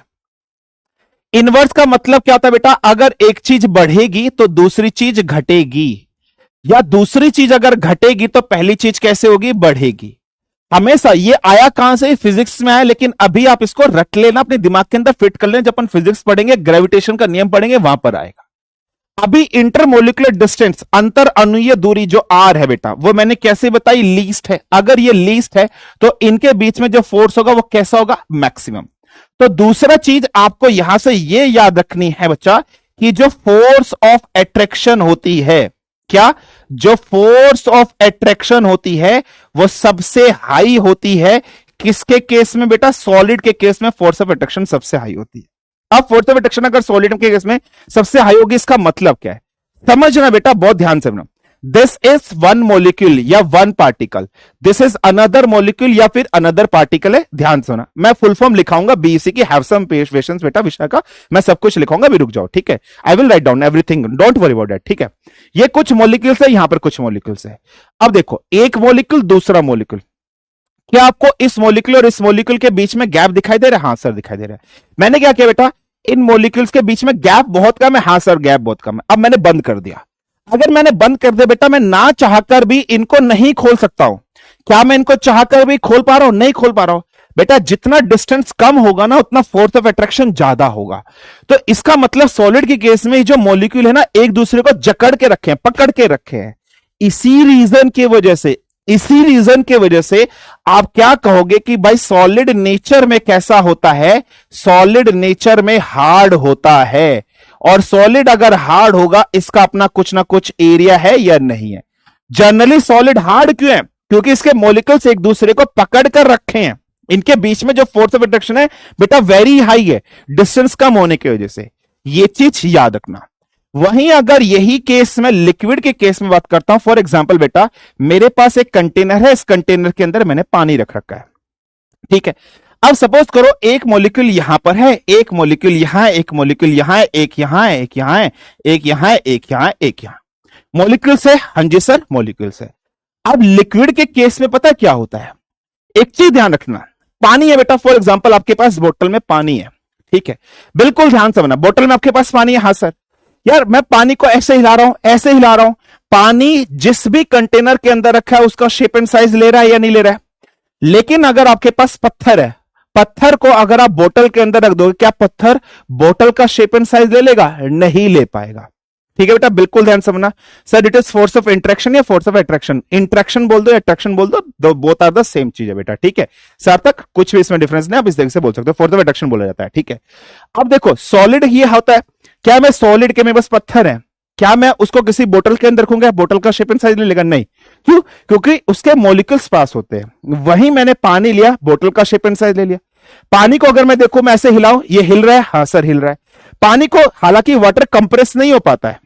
इनवर्स का मतलब क्या होता है बेटा? अगर एक चीज बढ़ेगी तो दूसरी चीज घटेगी, या दूसरी चीज अगर घटेगी तो पहली चीज कैसे होगी? बढ़ेगी। हमेशा ये आया कहां से? फिजिक्स में आया, लेकिन अभी आप इसको रख लेना, अपने दिमाग के अंदर फिट कर लेना। जब अपन फिजिक्स पढ़ेंगे, ग्रेविटेशन का नियम पढ़ेंगे, वहां पर आएगा। अभी इंटरमोलिकुलर डिस्टेंस, अंतर अणुईय दूरी जो आर है बेटा, वो मैंने कैसे बताई, लीस्ट है। अगर ये लीस्ट है तो इनके बीच में जो फोर्स होगा वो कैसा होगा, मैक्सिमम। तो दूसरा चीज आपको यहां से ये याद रखनी है बच्चा कि जो फोर्स ऑफ अट्रैक्शन होती है, क्या, जो फोर्स ऑफ अट्रैक्शन होती है वो सबसे हाई होती है किसके केस में बेटा, सॉलिड के केस में फोर्स ऑफ अट्रैक्शन सबसे हाई होती है। अब फोर्स ऑफ अट्रैक्शन अगर सॉलिड के केस में सबसे हाई होगी, इसका मतलब क्या है, समझना बेटा, बहुत ध्यान से समझना। दिस इज वन मोलिक्यूल या one particle, this is another molecule या फिर अनदर पार्टिकल है। ध्यान से होना, मैं फुल फॉर्म लिखाऊंगा बीसी की, हैव सम पेशेंस बेटा, विषय का मैं सब कुछ लिखाऊंगा, भी रुक जाओ, ठीक है। I will write down everything, don't worry about that, ठीक है। ये कुछ मोलिक्यूल्स है, यहां पर कुछ मोलिक्यूल्स है। अब देखो, एक मोलिक्यूल दूसरा मोलिक्यूल, क्या आपको इस मोलिक्यूल और इस मोलिक्यूल के बीच में गैप दिखाई दे रहा है? हाँ सर दिखाई दे रहा है। मैंने क्या किया बेटा, इन मोलिक्यूल्स के बीच में गैप बहुत कम है। हाँ सर गैप बहुत कम है। अब मैंने बंद कर दिया। अगर मैंने बंद कर दिया बेटा, मैं ना चाहकर भी इनको नहीं खोल सकता हूं। क्या मैं इनको चाहकर भी खोल पा रहा हूं? नहीं खोल पा रहा हूं बेटा। जितना डिस्टेंस कम होगा ना, उतना फोर्स ऑफ अट्रैक्शन ज्यादा होगा। तो इसका मतलब सॉलिड के केस में जो मॉलिक्यूल है ना, एक दूसरे को जकड़ के रखे हैं, पकड़ के रखे हैं। इसी रीजन की वजह से आप क्या कहोगे कि भाई सॉलिड नेचर में कैसा होता है, सॉलिड नेचर में हार्ड होता है। और सॉलिड अगर हार्ड होगा, इसका अपना कुछ ना कुछ एरिया है या नहीं है। जनरली सॉलिड हार्ड क्यों है? क्योंकि इसके मॉलिक्यूल्स एक दूसरे को पकड़ कर रखे हैं। इनके बीच में जो फोर्स ऑफ अट्रैक्शन है बेटा वेरी हाई है, डिस्टेंस कम होने की वजह से। ये चीज याद रखना। वहीं अगर यही केस में लिक्विड के केस में बात करता हूं, फॉर एग्जांपल बेटा, मेरे पास एक कंटेनर है, इस कंटेनर के अंदर मैंने पानी रख रखा है, ठीक है। अब सपोज करो एक मॉलिक्यूल यहां पर है, एक मॉलिक्यूल यहां है, एक मॉलिक्यूल यहां है, एक यहां है, एक यहां है, एक यहां है, एक यहां है, एक यहां। मॉलिक्यूल्स है, हाँ जी सर मॉलिक्यूल्स है। अब लिक्विड के केस में पता क्या होता है, एक चीज ध्यान रखना, पानी है बेटा, फॉर एग्जांपल आपके पास बोतल में पानी है, ठीक है, बिल्कुल ध्यान से समझना, बोतल में आपके पास पानी है, हाँ सर। यार मैं पानी को ऐसे हिला रहा हूं, ऐसे हिला रहा हूं, पानी जिस भी कंटेनर के अंदर रखा है उसका शेप एंड साइज ले रहा है या नहीं ले रहा है। लेकिन अगर आपके पास पत्थर है, पत्थर को अगर आप बोतल के अंदर रख दोगे, क्या पत्थर बोतल का शेप एंड साइज ले लेगा? नहीं ले पाएगा, ठीक है बेटा, बिल्कुल ध्यान समझना। Sir it is force of interaction या फोर्स ऑफ अट्रैक्शन? इंट्रैक्शन बोल दो, अट्रैक्शन बोल दो, बोथ आर द सेम चीज है बेटा, ठीक है। सार्थक कुछ भी इसमें डिफरेंस नहीं, आप इस तरीके से बोल सकते हो, फोर्स ऑफ अट्रैक्शन बोला जाता है, ठीक है। अब देखो सॉलिड ये होता है, क्या मैं सॉलिड के में बस पत्थर है, क्या मैं उसको किसी बोतल के अंदर रखूंगा, बोतल का शेप एंड साइज ले लेगा? नहीं। क्यों? क्योंकि उसके मॉलिक्यूल्स पास होते हैं। वहीं मैंने पानी लिया, बोतल का शेप एंड साइज ले लिया। पानी को अगर मैं देखूं, मैं ऐसे हिलाऊं, ये हिल रहा है, हाँ सर हिल रहा है। पानी को, हालांकि वाटर कंप्रेस नहीं हो पाता है,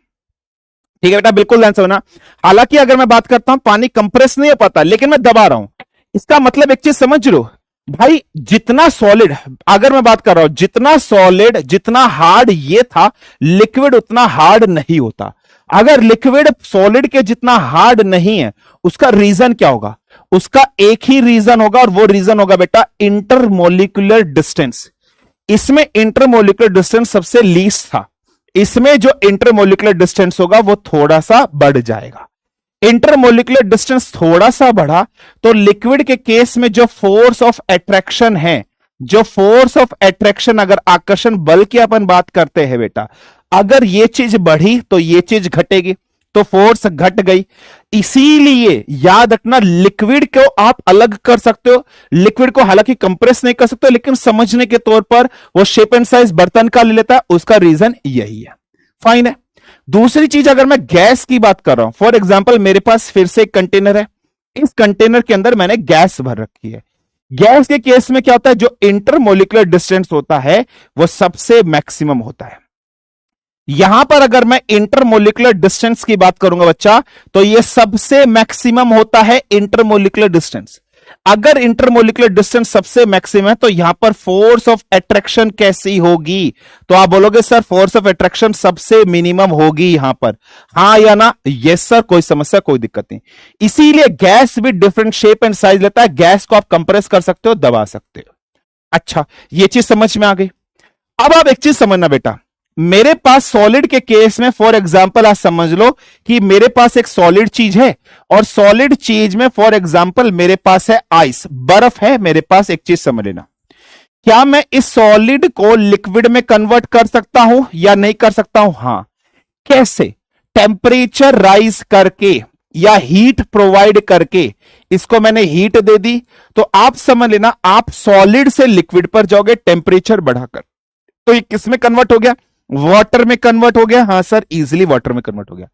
ठीक है बेटा, बिल्कुल ध्यान से होना। हालांकि अगर मैं बात करता हूं, पानी कंप्रेस नहीं हो पाता, लेकिन मैं दबा रहा हूं। इसका मतलब एक चीज समझ लो भाई, जितना सॉलिड, अगर मैं बात कर रहा हूं, जितना सॉलिड, जितना हार्ड ये था, लिक्विड उतना हार्ड नहीं होता। अगर लिक्विड सॉलिड के जितना हार्ड नहीं है, उसका रीजन क्या होगा? उसका एक ही रीजन होगा, और वो रीजन होगा बेटा इंटरमोलिकुलर डिस्टेंस। इसमें इंटरमोलिकुलर डिस्टेंस सबसे लीस्ट था, इसमें जो इंटरमोलिकुलर डिस्टेंस होगा वो थोड़ा सा बढ़ जाएगा। इंटरमोलिकुलर डिस्टेंस थोड़ा सा बढ़ा तो लिक्विड के केस में जो फोर्स ऑफ अट्रैक्शन है, जो फोर्स ऑफ अट्रैक्शन, अगर आकर्षण बल की अपन बात करते हैं बेटा, अगर ये चीज बढ़ी तो ये चीज घटेगी, तो फोर्स घट गई। इसीलिए याद रखना, लिक्विड को आप अलग कर सकते हो, लिक्विड को हालांकि कंप्रेस नहीं कर सकते, लेकिन समझने के तौर पर वो शेप एंड साइज बर्तन का ले लेता है, उसका रीजन यही है, फाइन है। दूसरी चीज, अगर मैं गैस की बात कर रहा हूं, फॉर एग्जांपल मेरे पास फिर से एक कंटेनर है, इस कंटेनर के अंदर मैंने गैस भर रखी है। गैस के केस में क्या होता है, जो इंटरमोलिकुलर डिस्टेंस होता है वो सबसे मैक्सिमम होता है। यहां पर अगर मैं इंटरमोलिकुलर डिस्टेंस की बात करूंगा बच्चा, तो ये सबसे मैक्सिमम होता है इंटरमोलिकुलर डिस्टेंस। अगर इंटरमोलिकुलर डिस्टेंस सबसे मैक्सिमम है, तो यहां पर फोर्स ऑफ अट्रैक्शन कैसी होगी? तो आप बोलोगे सर फोर्स ऑफ अट्रैक्शन सबसे मिनिमम होगी यहां पर, हाँ या ना? यस सर, कोई समस्या, कोई दिक्कत नहीं। इसीलिए गैस भी डिफरेंट शेप एंड साइज लेता है। गैस को आप कंप्रेस कर सकते हो, दबा सकते हो। अच्छा, ये चीज समझ में आ गई। अब आप एक चीज समझना बेटा, मेरे पास सॉलिड के केस में फॉर एग्जांपल आप समझ लो कि मेरे पास एक सॉलिड चीज है, और सॉलिड चीज में फॉर एग्जांपल मेरे पास है आइस, बर्फ है मेरे पास। एक चीज समझ लेना, क्या मैं इस सॉलिड को लिक्विड में कन्वर्ट कर सकता हूं या नहीं कर सकता हूं? हां, कैसे? टेम्परेचर राइज करके या हीट प्रोवाइड करके। इसको मैंने हीट दे दी तो आप समझ लेना आप सॉलिड से लिक्विड पर जाओगे टेम्परेचर बढ़ाकर। तो ये किस में कन्वर्ट हो गया? वाटर में कन्वर्ट हो गया। हां सर, इजीली वाटर में कन्वर्ट हो गया।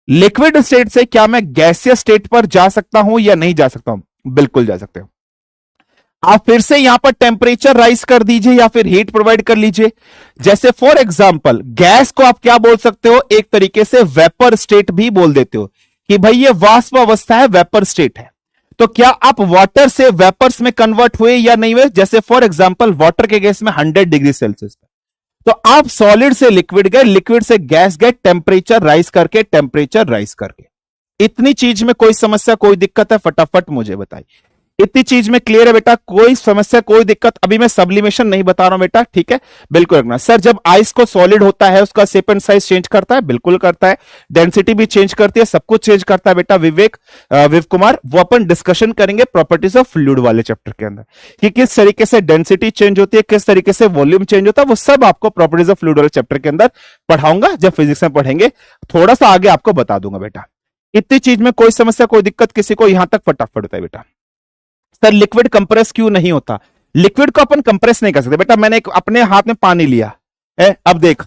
लिक्विड स्टेट से क्या मैं गैसियस स्टेट पर जा सकता हूं या नहीं जा सकता हूं? बिल्कुल जा सकते हो। आप फिर से यहां पर टेम्परेचर राइज कर दीजिए या फिर हीट प्रोवाइड कर लीजिए। जैसे फॉर एग्जांपल गैस को आप क्या बोल सकते हो? एक तरीके से वेपर स्टेट भी बोल देते हो कि भाई ये वाष्प अवस्था है, वेपर स्टेट है। तो क्या आप वाटर से वेपर्स में कन्वर्ट हुए या नहीं हुए? जैसे फॉर एग्जांपल वाटर के गैस में 100 डिग्री सेल्सियस पे, तो आप सॉलिड से लिक्विड गए, लिक्विड से गैस गए, टेम्परेचर राइज करके, टेम्परेचर राइज करके। इतनी चीज में कोई समस्या, कोई दिक्कत है? फटाफट मुझे बताइए। इतनी चीज में क्लियर है बेटा? कोई समस्या, कोई दिक्कत? अभी मैं सब्लिमेशन नहीं बता रहा हूं बेटा, ठीक है? बिल्कुल रखना। सर जब आइस को सॉलिड होता है उसका शेप एंड साइज चेंज करता है? बिल्कुल करता है। डेंसिटी भी चेंज करती है, सब कुछ चेंज करता है बेटा। विव कुमार, वो अपन डिस्कशन करेंगे प्रॉपर्टीज ऑफ फ्लूइड वाले चैप्टर के अंदर कि किस तरीके से डेंसिटी चेंज होती है, किस तरीके से वॉल्यूम चेंज होता है। वो सब आपको प्रॉपर्टीज ऑफ फ्लूइड वाले चैप्टर के अंदर पढ़ाऊंगा, जब फिजिक्स में पढ़ेंगे। थोड़ा सा आगे आपको बता दूंगा बेटा। इतनी चीज में कोई समस्या, कोई दिक्कत किसी को? यहां तक फटाफट होता है बेटा। सर लिक्विड कंप्रेस क्यों नहीं होता? लिक्विड को अपन कंप्रेस नहीं कर सकते बेटा। मैंने अपने हाथ में पानी लिया है, अब देख,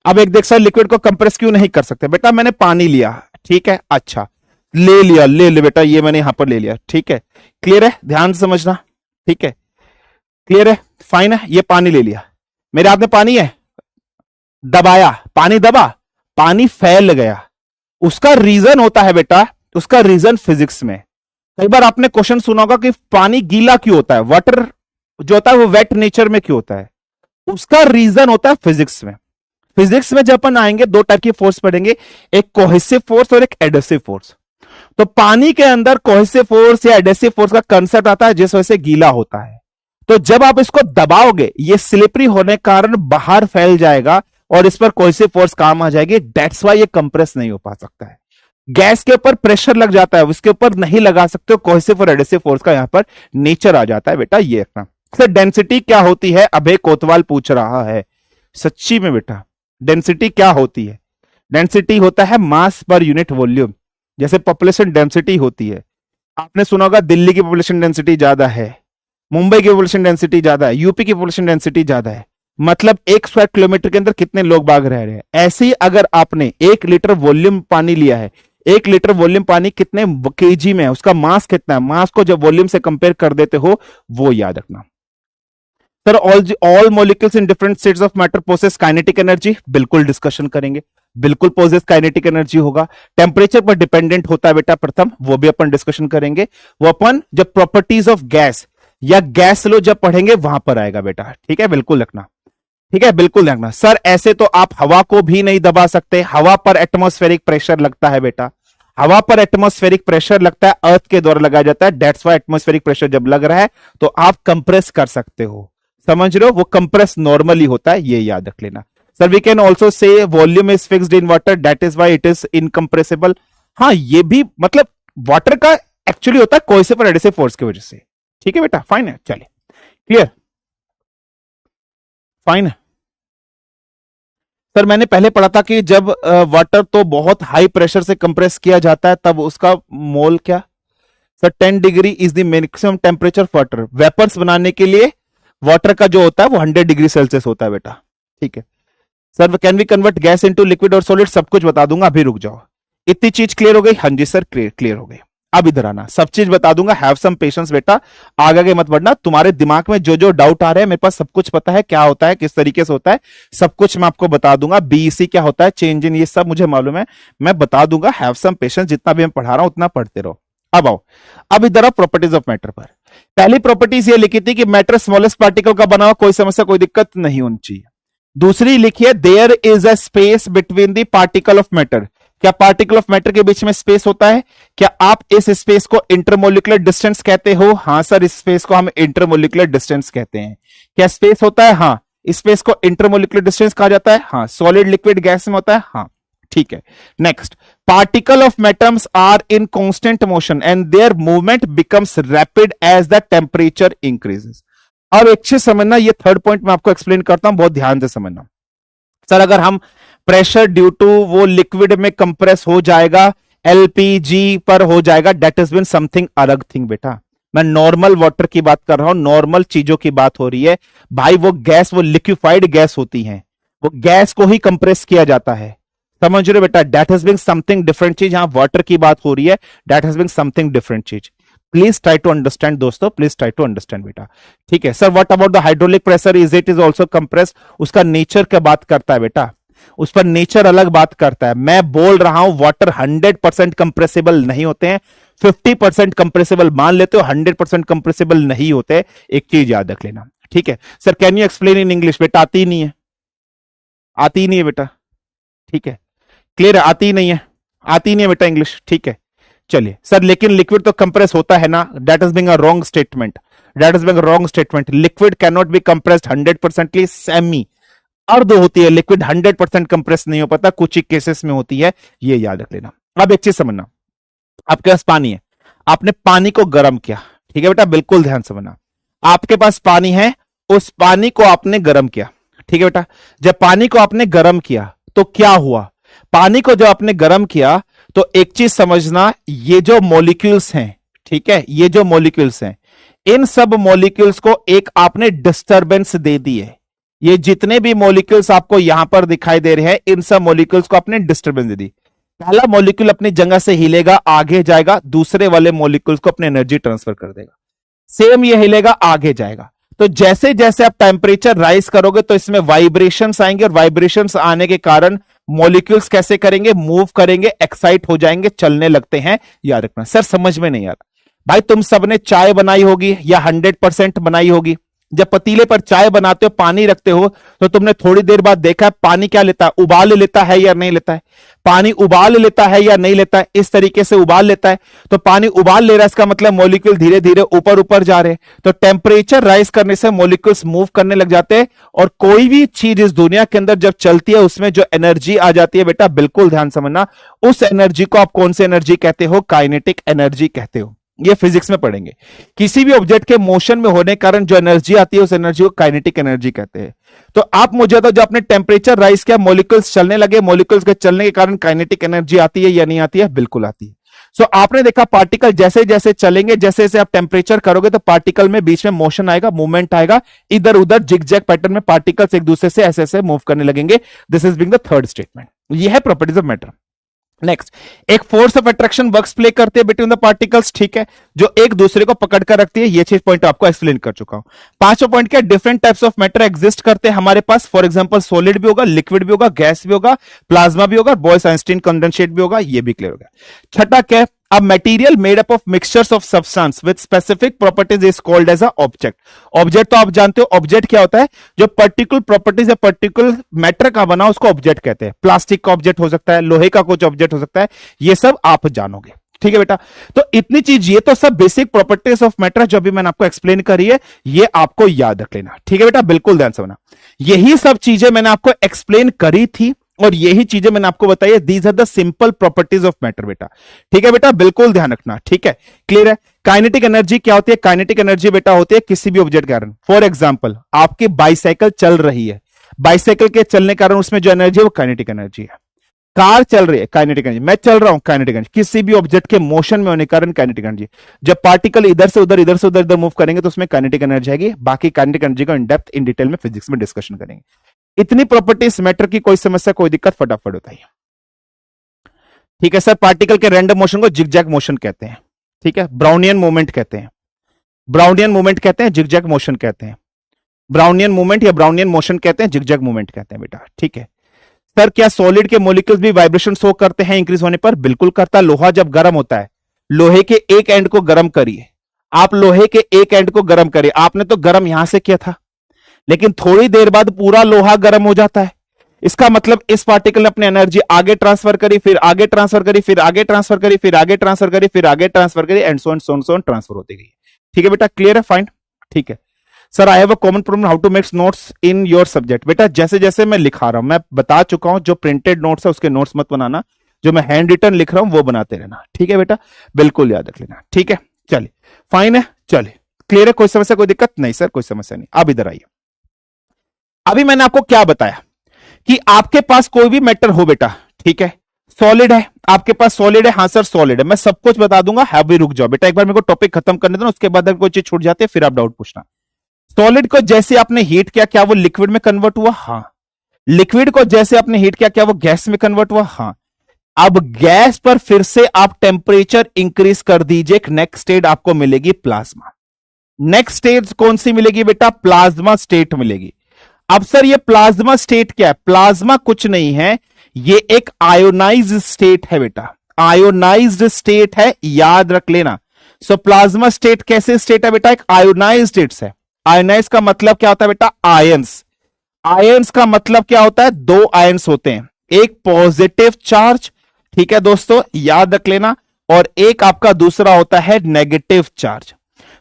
अब एक देख। सर लिक्विड को कंप्रेस क्यों नहीं कर सकते? बेटा मैंने पानी लिया, ठीक है, अच्छा ले लिया, ले बेटा, ये मैंने यहां पर ले लिया, ठीक है, क्लियर है? ध्यान से समझना, ठीक है, क्लियर है, फाइन है। ये पानी ले लिया, मेरे हाथ में पानी है, दबाया, पानी दबा, पानी फैल गया। उसका रीजन होता है बेटा, उसका रीजन फिजिक्स में। कई बार आपने क्वेश्चन सुना होगा कि पानी गीला क्यों होता है, वाटर जो होता है वो वेट नेचर में क्यों होता है? उसका रीजन होता है फिजिक्स में। फिजिक्स में जब अपन आएंगे दो टाइप की फोर्स पढ़ेंगे, एक कोहेसिव फोर्स और एक एडेसिव फोर्स। तो पानी के अंदर कोहेसिव फोर्स या एडेसिव फोर्स का कंसेप्ट आता है जिस वजह से गीला होता है। तो जब आप इसको दबाओगे ये स्लिपरी होने के कारण बाहर फैल जाएगा और इस पर कोहेसिव फोर्स काम आ जाएगी। दैट्स वाई ये कंप्रेस नहीं हो पा सकता है। गैस के ऊपर प्रेशर लग जाता है, उसके ऊपर नहीं लगा सकते हो। कोहेसिव और एडेसिव फोर्स का यहां पर नेचर आ जाता है बेटा, ये रखना। सर डेंसिटी क्या होती है? अभय कोतवाल पूछ रहा है। सच्ची में बेटा डेंसिटी क्या होती है? डेंसिटी होता है मास पर यूनिट वॉल्यूम। जैसे पॉपुलेशन डेंसिटी होती है, आपने सुना होगा दिल्ली की पॉपुलेशन डेंसिटी ज्यादा है, मुंबई की पॉपुलेशन डेंसिटी ज्यादा है, यूपी की पॉपुलेशन डेंसिटी ज्यादा है, मतलब 1 स्क्वायर किलोमीटर के अंदर कितने लोग बाग रह रहे हैं। ऐसे ही अगर आपने 1 लीटर वॉल्यूम पानी लिया है, 1 लीटर वॉल्यूम पानी कितने केजी में है, उसका मास कितना है, मास को जब वॉल्यूम से कंपेयर कर देते हो वो याद रखना। Sir all molecules in different states of matter possess kinetic energy, बिल्कुल डिस्कशन करेंगे, बिल्कुल पोसेस काइनेटिक एनर्जी होगा। टेम्परेचर पर डिपेंडेंट होता है बेटा प्रथम, वो भी अपन डिस्कशन करेंगे। वो अपन जब प्रॉपर्टीज ऑफ गैस या गैस लो जब पढ़ेंगे वहां पर आएगा बेटा, ठीक है, बिल्कुल रखना, ठीक है, बिल्कुल रखना। सर ऐसे तो आप हवा को भी नहीं दबा सकते, हवा पर एटमॉस्फेरिक प्रेशर लगता है बेटा, हवा पर एटमॉस्फेरिक प्रेशर लगता है, अर्थ के द्वारा लगाया जाता है। दैट्स व्हाई एटमॉस्फेरिक प्रेशर जब लग रहा है तो आप कंप्रेस कर सकते हो, समझ रहे हो? वो कंप्रेस नॉर्मली होता है, ये याद रख लेना। Sir we can also say volume is fixed in water, that is why it is incompressible. हाँ ये भी मतलब वाटर का एक्चुअली होता है कोहेसिव और एडेसिव फोर्स की वजह से, ठीक है बेटा, फाइन है, चलिए क्लियर, फाइन है। सर मैंने पहले पढ़ा था कि जब वाटर तो बहुत हाई प्रेशर से कंप्रेस किया जाता है तब उसका मोल क्या? Sir 10 degree is the maximum temperature water. Vapours बनाने के लिए वाटर का जो होता है वो 100 डिग्री सेल्सियस होता है बेटा, ठीक है। Sir can we convert gas into liquid और सॉलिड? सब कुछ बता दूंगा, अभी रुक जाओ। इतनी चीज क्लियर हो गई? हाँ जी सर क्लियर हो गई। अब इधर आना, सब चीज बता दूंगा, हैव सम पेशेंस बेटा, आगे मत बढ़ना। तुम्हारे दिमाग में जो जो डाउट आ रहे हैं मेरे पास सब कुछ पता है, क्या होता है, किस तरीके से होता है, सब कुछ मैं आपको बता दूंगा। बीईसी क्या होता है, चेंज इन, ये सब मुझे मालूम है, मैं बता दूंगा। हैव सम पेशेंस, जितना भी मैं पढ़ा रहा हूं उतना पढ़ते रहो। अब आओ, अब इधर आओ प्रॉपर्टीज ऑफ मैटर पर। पहली प्रॉपर्टीज ये लिखी थी कि मैटर स्मॉलेस्ट पार्टिकल का बना हुआ, कोई समस्या कोई दिक्कत नहीं होनी चाहिए। दूसरी लिखी है there is a space between the particle of matter. क्या पार्टिकल ऑफ मैटर के बीच में स्पेस होता है? क्या आप इस स्पेस को इंटरमोलिकुलर डिस्टेंस कहते हो? हां सर, इस स्पेस को हम इंटरमोलिकुलर डिस्टेंस कहते हैं। क्या स्पेस होता है? हाँ, स्पेस को इंटरमोलिकुलर डिस्टेंस कहा जाता है। हाँ, सॉलिड लिक्विड गैस में होता है। हाँ ठीक है। Next, particle of matters are in constant motion and their movement becomes rapid as the temperature increases. अब अच्छे समझना, ये थर्ड पॉइंट मैं आपको एक्सप्लेन करता हूं, बहुत ध्यान से समझना। सर अगर हम प्रेशर ड्यू टू वो लिक्विड में कंप्रेस हो जाएगा, एलपीजी पर हो जाएगा, दैट इज बीन समथिंग अलग थिंग बेटा। मैं नॉर्मल वाटर की बात कर रहा हूं, नॉर्मल चीजों की बात हो रही है भाई। वो गैस, वो लिक्विफाइड गैस होती है, वो गैस को ही कंप्रेस किया जाता है, समझ रहे हो बेटा। That has been something different चीज। यहां वाटर की बात हो रही है, that has been something different चीज। प्लीज ट्राई टू अंडरस्टैंड दोस्तों, प्लीज ट्राई टू अंडरस्टैंड बेटा, ठीक है। Sir what about the hydraulic pressure, is it is also compress? उसका नेचर क्या बात करता है बेटा, उस पर नेचर अलग बात करता है। मैं बोल रहा हूं वाटर 100% कंप्रेसिबल नहीं होते हैं, 50% कंप्रेसिबल मान लेते हो, 100% कंप्रेसिबल नहीं होते। एक चीज याद रख लेना, ठीक है। Sir can you explain in English? बेटा आती ही नहीं है, आती ही नहीं है बेटा, ठीक है। क्लियर है, आती ही नहीं है, आती ही नहीं है बेटा इंग्लिश, ठीक है। चलिए सर, लेकिन लिक्विड तो कंप्रेस होता है ना, that is being a wrong statement, that is being a wrong statement. Liquid can not be compressed 100%, semi अर्ध होती है लिक्विड, 100% कंप्रेस नहीं हो पाता, कुछ ही केसेस में होती है, ये याद रख लेना। अब एक चीज समझना, आपके पास पानी है, आपने पानी को गर्म किया, ठीक है बेटा, बिल्कुल ध्यान से समझना। आपके पास पानी है, उस पानी को आपने गर्म किया, ठीक है बेटा। जब पानी को आपने गर्म किया तो क्या हुआ? पानी को जब आपने गर्म किया तो एक चीज समझना, ये जो मॉलिक्यूल्स हैं, ठीक है, ये जो मॉलिक्यूल्स हैं, इन सब मॉलिक्यूल्स को एक आपने डिस्टरबेंस दे दी है। ये जितने भी मॉलिक्यूल्स आपको यहां पर दिखाई दे रहे हैं, इन सब मॉलिक्यूल्स को आपने डिस्टरबेंस दे दी। पहला मॉलिक्यूल अपनी जगह से हिलेगा, आगे जाएगा, दूसरे वाले मॉलिक्यूल्स को अपनी एनर्जी ट्रांसफर कर देगा। सेम ये हिलेगा, आगे जाएगा। तो जैसे जैसे आप टेम्परेचर राइज करोगे तो इसमें वाइब्रेशंस आएंगे, और वाइब्रेशंस आने के कारण मॉलिक्यूल्स कैसे करेंगे? मूव करेंगे, एक्साइट हो जाएंगे, चलने लगते हैं। याद रखना। सर समझ में नहीं आ रहा भाई, तुम सबने चाय बनाई होगी या 100% बनाई होगी। जब पतीले पर चाय बनाते हो, पानी रखते हो, तो तुमने थोड़ी देर बाद देखा पानी क्या लेता है? उबाल लेता है या नहीं लेता है? पानी उबाल लेता है या नहीं लेता है? इस तरीके से उबाल लेता है। तो पानी उबाल ले रहा है, इसका मतलब मॉलिक्यूल धीरे धीरे ऊपर ऊपर जा रहे हैं। तो टेम्परेचर राइज करने से मॉलिक्यूल्स मूव करने लग जाते हैं, और कोई भी चीज इस दुनिया के अंदर जब चलती है, उसमें जो एनर्जी आ जाती है बेटा, बिल्कुल ध्यान समझना, उस एनर्जी को आप कौन सी एनर्जी कहते हो? काइनेटिक एनर्जी कहते हो। ये फिजिक्स में पढ़ेंगे। किसी भी ऑब्जेक्ट के मोशन में होने के कारण जो एनर्जी आती है, उस एनर्जी को काइनेटिक एनर्जी कहते हैं। तो आप मुझे तो, जो आपने टेम्परेचर राइज किया, मॉलिक्यूल्स चलने लगे, मॉलिक्यूल्स के चलने के कारण काइनेटिक एनर्जी आती है या नहीं आती है? बिल्कुल आती है। सो आपने देखा पार्टिकल जैसे जैसे चलेंगे, जैसे जैसे आप टेम्परेचर करोगे, तो पार्टिकल में बीच में मोशन आएगा, मूवमेंट आएगा, इधर उधर जिग-जैग पैटर्न में पार्टिकल्स एक दूसरे से ऐसे ऐसे मूव करने लगेंगे। This is being the third statement. यह है प्रॉपर्टीज ऑफ मैटर। नेक्स्ट, एक force of attraction works play करते हैं बिटवीन द पार्टिकल्स, ठीक है, जो एक दूसरे को पकड़ कर रखती है। ये चीज पॉइंट आपको एक्सप्लेन कर चुका हूं। पांचवा पॉइंट क्या? Different types of matter exist करते हैं हमारे पास। फॉर एग्जांपल सॉलिड भी होगा, लिक्विड भी होगा, गैस भी होगा, प्लाज्मा भी होगा, बॉयस आइंस्टीन कंडेंसेट भी होगा। ये भी क्लियर होगा। छठा क्या? A material made up of mixtures of substance with specific properties is called as a object. Object तो आप जानते हो, ऑब्जेक्ट क्या होता है? जो पर्टिकुलर प्रॉपर्टीज या पर्टिकुलर मैटर का बना, उसको ऑब्जेक्ट कहते हैं। प्लास्टिक का ऑब्जेक्ट हो सकता है, लोहे का कुछ ऑब्जेक्ट हो सकता है, ये सब आप जानोगे, ठीक है बेटा। तो इतनी चीज, ये तो सब बेसिक प्रॉपर्टीज ऑफ मैटर जो भी मैंने आपको एक्सप्लेन करी है, ये आपको याद रख लेना, ठीक है बेटा, बिल्कुल ध्यान से सुनना। यही सब चीजें मैंने आपको एक्सप्लेन करी थी, और यही चीजें मैंने आपको बताई है। These are the simple properties of matter बेटा, ठीक है बेटा, बिल्कुल ध्यान रखना, ठीक है, क्लियर है। काइनेटिक एनर्जी क्या होती है? काइनेटिक एनर्जी बेटा होती है किसी भी ऑब्जेक्ट के कारण। फॉर एग्जांपल, आपकी बाइसाइकिल चल रही है, बाइसाइकिल के चलने के कारण उसमें जो एनर्जी है वो काइनेटिक एनर्जी है। कार चल रही है, काइनेटिक एनर्जी। मैं चल रहा हूं, काइनेटिक एनर्जी। किसी भी ऑब्जेक्ट के मोशन में होने के कारण काइनेटिक एनर्जी। जब पार्टिकल इधर से उधर, इधर से उधर इधर मूव करेंगे, तो उसमें काइनेटिक एनर्जी आएगी। बाकी काइनेटिक एनर्जी को इन डेप्थ, इन डिटेल में फिजिक्स में डिस्कशन करेंगे। इतनी प्रॉपर्टीज मैटर की, कोई समस्या, कोई दिक्कत, फटाफट बताइए, ठीक है। सर पार्टिकल के रैंडम मोशन को जिगजैग मोशन कहते हैं, ठीक है, ब्राउनियन मूवमेंट कहते हैं, ब्राउनियन मूवमेंट कहते हैं, जिगजैग मोशन कहते हैं, ब्राउनियन मूवमेंट या ब्राउनियन मोशन कहते हैं, जिगजैग मूवमेंट कहते हैं बेटा, ठीक है। सर क्या सॉलिड के मॉलिक्यूल्स भी वाइब्रेशन शो करते हैं इंक्रीज होने पर? बिल्कुल करता है। लोहा जब गर्म होता है, लोहे के एक एंड को गर्म करिए, आप लोहे के एक एंड को गर्म करिए, आपने तो गर्म यहां से किया था, लेकिन थोड़ी देर बाद पूरा लोहा गर्म हो जाता है। इसका मतलब इस पार्टिकल ने अपनी एनर्जी आगे ट्रांसफर करी, फिर आगे ट्रांसफर करी, फिर आगे ट्रांसफर करी, फिर आगे ट्रांसफर करी, फिर आगे ट्रांसफर करी, and so on so on transfer होती गई, ठीक है बेटा, क्लियर है, फाइन, ठीक है। Sir I have a common problem how to make notes in your subject. बेटा जैसे जैसे मैं लिखा रहा हूं, मैं बता चुका हूं, जो प्रिंटेड नोट्स है उसके नोट्स मत बनाना, जो मैं हैंड रिटन लिख रहा हूं वो बनाते रहना, ठीक है बेटा, बिल्कुल याद रख लेना, ठीक है। चलिए फाइन है, चलिए क्लियर है, कोई समस्या, कोई दिक्कत नहीं? सर कोई समस्या नहीं। अब इधर आइए। अभी मैंने आपको क्या बताया कि आपके पास कोई भी मैटर हो बेटा, ठीक है, सॉलिड है आपके पास, सॉलिड है, हाँ सर सॉलिड है, मैं सब कुछ बता दूंगा, अभी रुक जाओ बेटा, एक बार मेरे को टॉपिक खत्म करने दो, उसके बाद अगर कोई चीज छूट जाती है फिर आप डाउट पूछना। सॉलिड को जैसे आपने हीट किया, क्या वो लिक्विड में कन्वर्ट हुआ? हाँ। लिक्विड को जैसे आपने हीट किया, क्या वो गैस में कन्वर्ट हुआ? हाँ। अब गैस पर फिर से आप टेम्परेचर इंक्रीज कर दीजिए, नेक्स्ट स्टेट आपको मिलेगी प्लाज्मा। नेक्स्ट स्टेट कौन सी मिलेगी बेटा? प्लाज्मा स्टेट मिलेगी। अब सर ये प्लाज्मा स्टेट क्या है? प्लाज्मा कुछ नहीं है, ये एक आयोनाइज्ड स्टेट है बेटा, आयोनाइज्ड स्टेट है, याद रख लेना। सो प्लाज्मा स्टेट कैसे स्टेट है बेटा? एक आयोनाइज्ड स्टेट है। आयोनाइज का मतलब क्या होता है बेटा? आयंस। आयंस का मतलब क्या होता है? दो आयंस होते हैं, एक पॉजिटिव चार्ज, ठीक है दोस्तों, याद रख लेना, और एक आपका दूसरा होता है negative charge.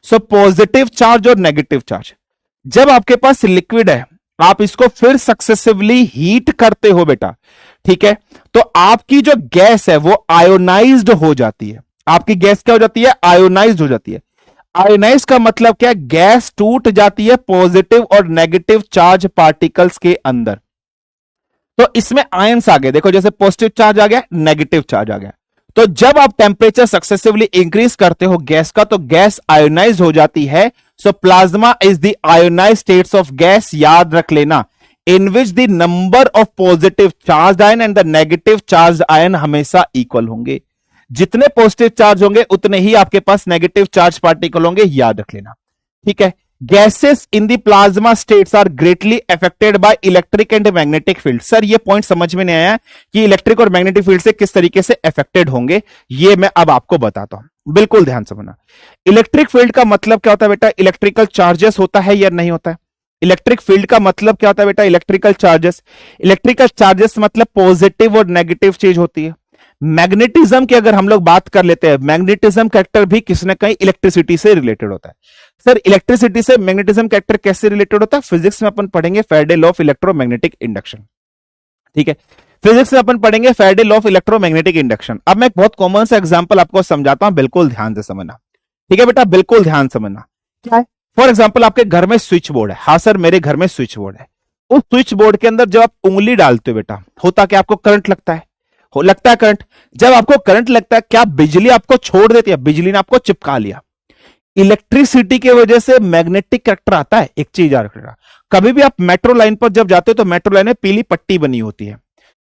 So positive charge और नेगेटिव चार्ज। जब आपके पास लिक्विड है, आप इसको फिर सक्सेसिवली हीट करते हो बेटा, ठीक है, तो आपकी जो गैस है वो आयोनाइज्ड हो जाती है। आपकी गैस क्या हो जाती है? आयोनाइज्ड हो जाती है। आयोनाइज का मतलब क्या है? गैस टूट जाती है पॉजिटिव और नेगेटिव चार्ज पार्टिकल्स के अंदर। तो इसमें आयंस आ गए, देखो जैसे पॉजिटिव चार्ज आ गया, नेगेटिव चार्ज आ गया। तो जब आप टेम्परेचर सक्सेसिवली इंक्रीज करते हो गैस का, तो गैस आयोनाइज हो जाती है। So plasma is the ionize states of gas, याद रख लेना, in which the number of positive charge ion and the negative charge ion हमेशा इक्वल होंगे। जितने पॉजिटिव चार्ज होंगे उतने ही आपके पास नेगेटिव चार्ज पार्टिकल होंगे, याद रख लेना, ठीक है। Gases in the plasma states are greatly affected by electric and magnetic field. Sir ये पॉइंट समझ में नहीं आया कि इलेक्ट्रिक और मैग्नेटिक फील्ड से किस तरीके से अफेक्टेड होंगे, ये मैं अब आपको बताता हूं, बिल्कुल ध्यान से सुनना। इलेक्ट्रिक फील्ड का मतलब क्या होता है बेटा? इलेक्ट्रिकल चार्जेस होता है या नहीं होता है? इलेक्ट्रिक फील्ड का मतलब क्या होता है बेटा? Electrical charges. इलेक्ट्रिकल चार्जेस मतलब पॉजिटिव और नेगेटिव चीज होती है। मैग्नेटिज्म की अगर हम लोग बात कर लेते हैं, मैग्नेटिज्म कैरेक्टर भी किसी न कहीं इलेक्ट्रिसिटी से रिलेटेड होता है। सर इलेक्ट्रिसिटी से मैग्नेटिज्म कैरेक्टर कैसे रिलेटेड होता है? फिजिक्स में अपन पढ़ेंगे Faraday law of electromagnetic induction, ठीक है, फिजिक्स में अपन पढ़ेंगे Faraday law of electromagnetic induction. अब मैं एक बहुत कॉमन सा एग्जांपल आपको समझाता हूं, बिल्कुल ध्यान से समझना, ठीक है बेटा, बिल्कुल ध्यान समझना। क्या है? फॉर एग्जाम्पल आपके घर में स्विच बोर्ड है। हाँ सर मेरे घर में स्विच बोर्ड है। उस स्विच बोर्ड के अंदर जब आप उंगली डालते हो बेटा, होता क्या? आपको करंट लगता है, लगता है करंट। जब आपको करंट लगता है, क्या बिजली आपको छोड़ देती है? बिजली ने आपको चिपका लिया। इलेक्ट्रिसिटी की वजह से मैग्नेटिक कैरेक्टर आता है। एक चीज याद रखना, कभी भी आप मेट्रो लाइन पर जब जाते हो तो मेट्रो लाइन में पीली पट्टी बनी होती है,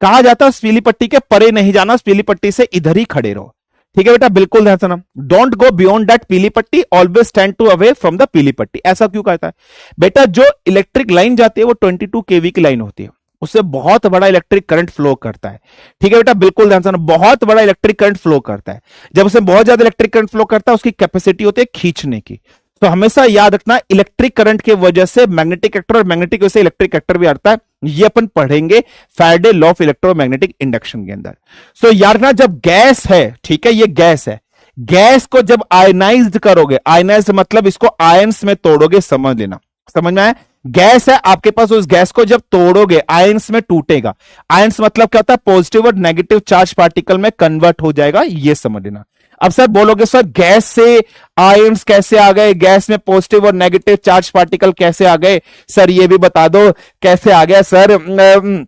कहा जाता है उस पीली पट्टी के परे नहीं जाना, उस पीली पट्टी से इधर ही खड़े रहो, ठीक है बेटा, बिल्कुल ध्यान से। डोंट गो बियॉन्ड दैट पीली पट्टी, always stand to away from the पीली पट्टी। ऐसा क्यों कहता है बेटा? जो इलेक्ट्रिक लाइन जाती है वो 22 केवी की लाइन होती है, उससे बहुत बड़ा इलेक्ट्रिक करंट फ्लो करता है, ठीक है बेटा, बिल्कुल ध्यान से, बहुत बड़ा इलेक्ट्रिक करंट फ्लो करता है। जब उसमें बहुत ज्यादा इलेक्ट्रिक करंट फ्लो करता है, उसकी कैपेसिटी होती है खींचने की। तो हमेशा याद रखना, इलेक्ट्रिक करंट की वजह से मैग्नेटिक वेक्टर और मैग्नेटिक वजह से इलेक्ट्रिक वेक्टर भी आता है। ये अपन पढ़ेंगे Faraday law of electromagnetic induction के अंदर। सो याद रखना, जब गैस है, ठीक है, ये गैस है, गैस को जब आयनाइज्ड करोगे, आयनाइज्ड मतलब इसको आयंस में तोड़ोगे, समझ लेना, समझ में आया? गैस है आपके पास, उस गैस को जब तोड़ोगे आयंस में टूटेगा। आयंस मतलब क्या होता है? पॉजिटिव और नेगेटिव चार्ज पार्टिकल में कन्वर्ट हो जाएगा, ये समझ लेना। अब सर बोलोगे सर गैस से आयंस कैसे आ गए, गैस में पॉजिटिव और नेगेटिव चार्ज पार्टिकल कैसे आ गए? सर ये भी बता दो कैसे आ गया सर।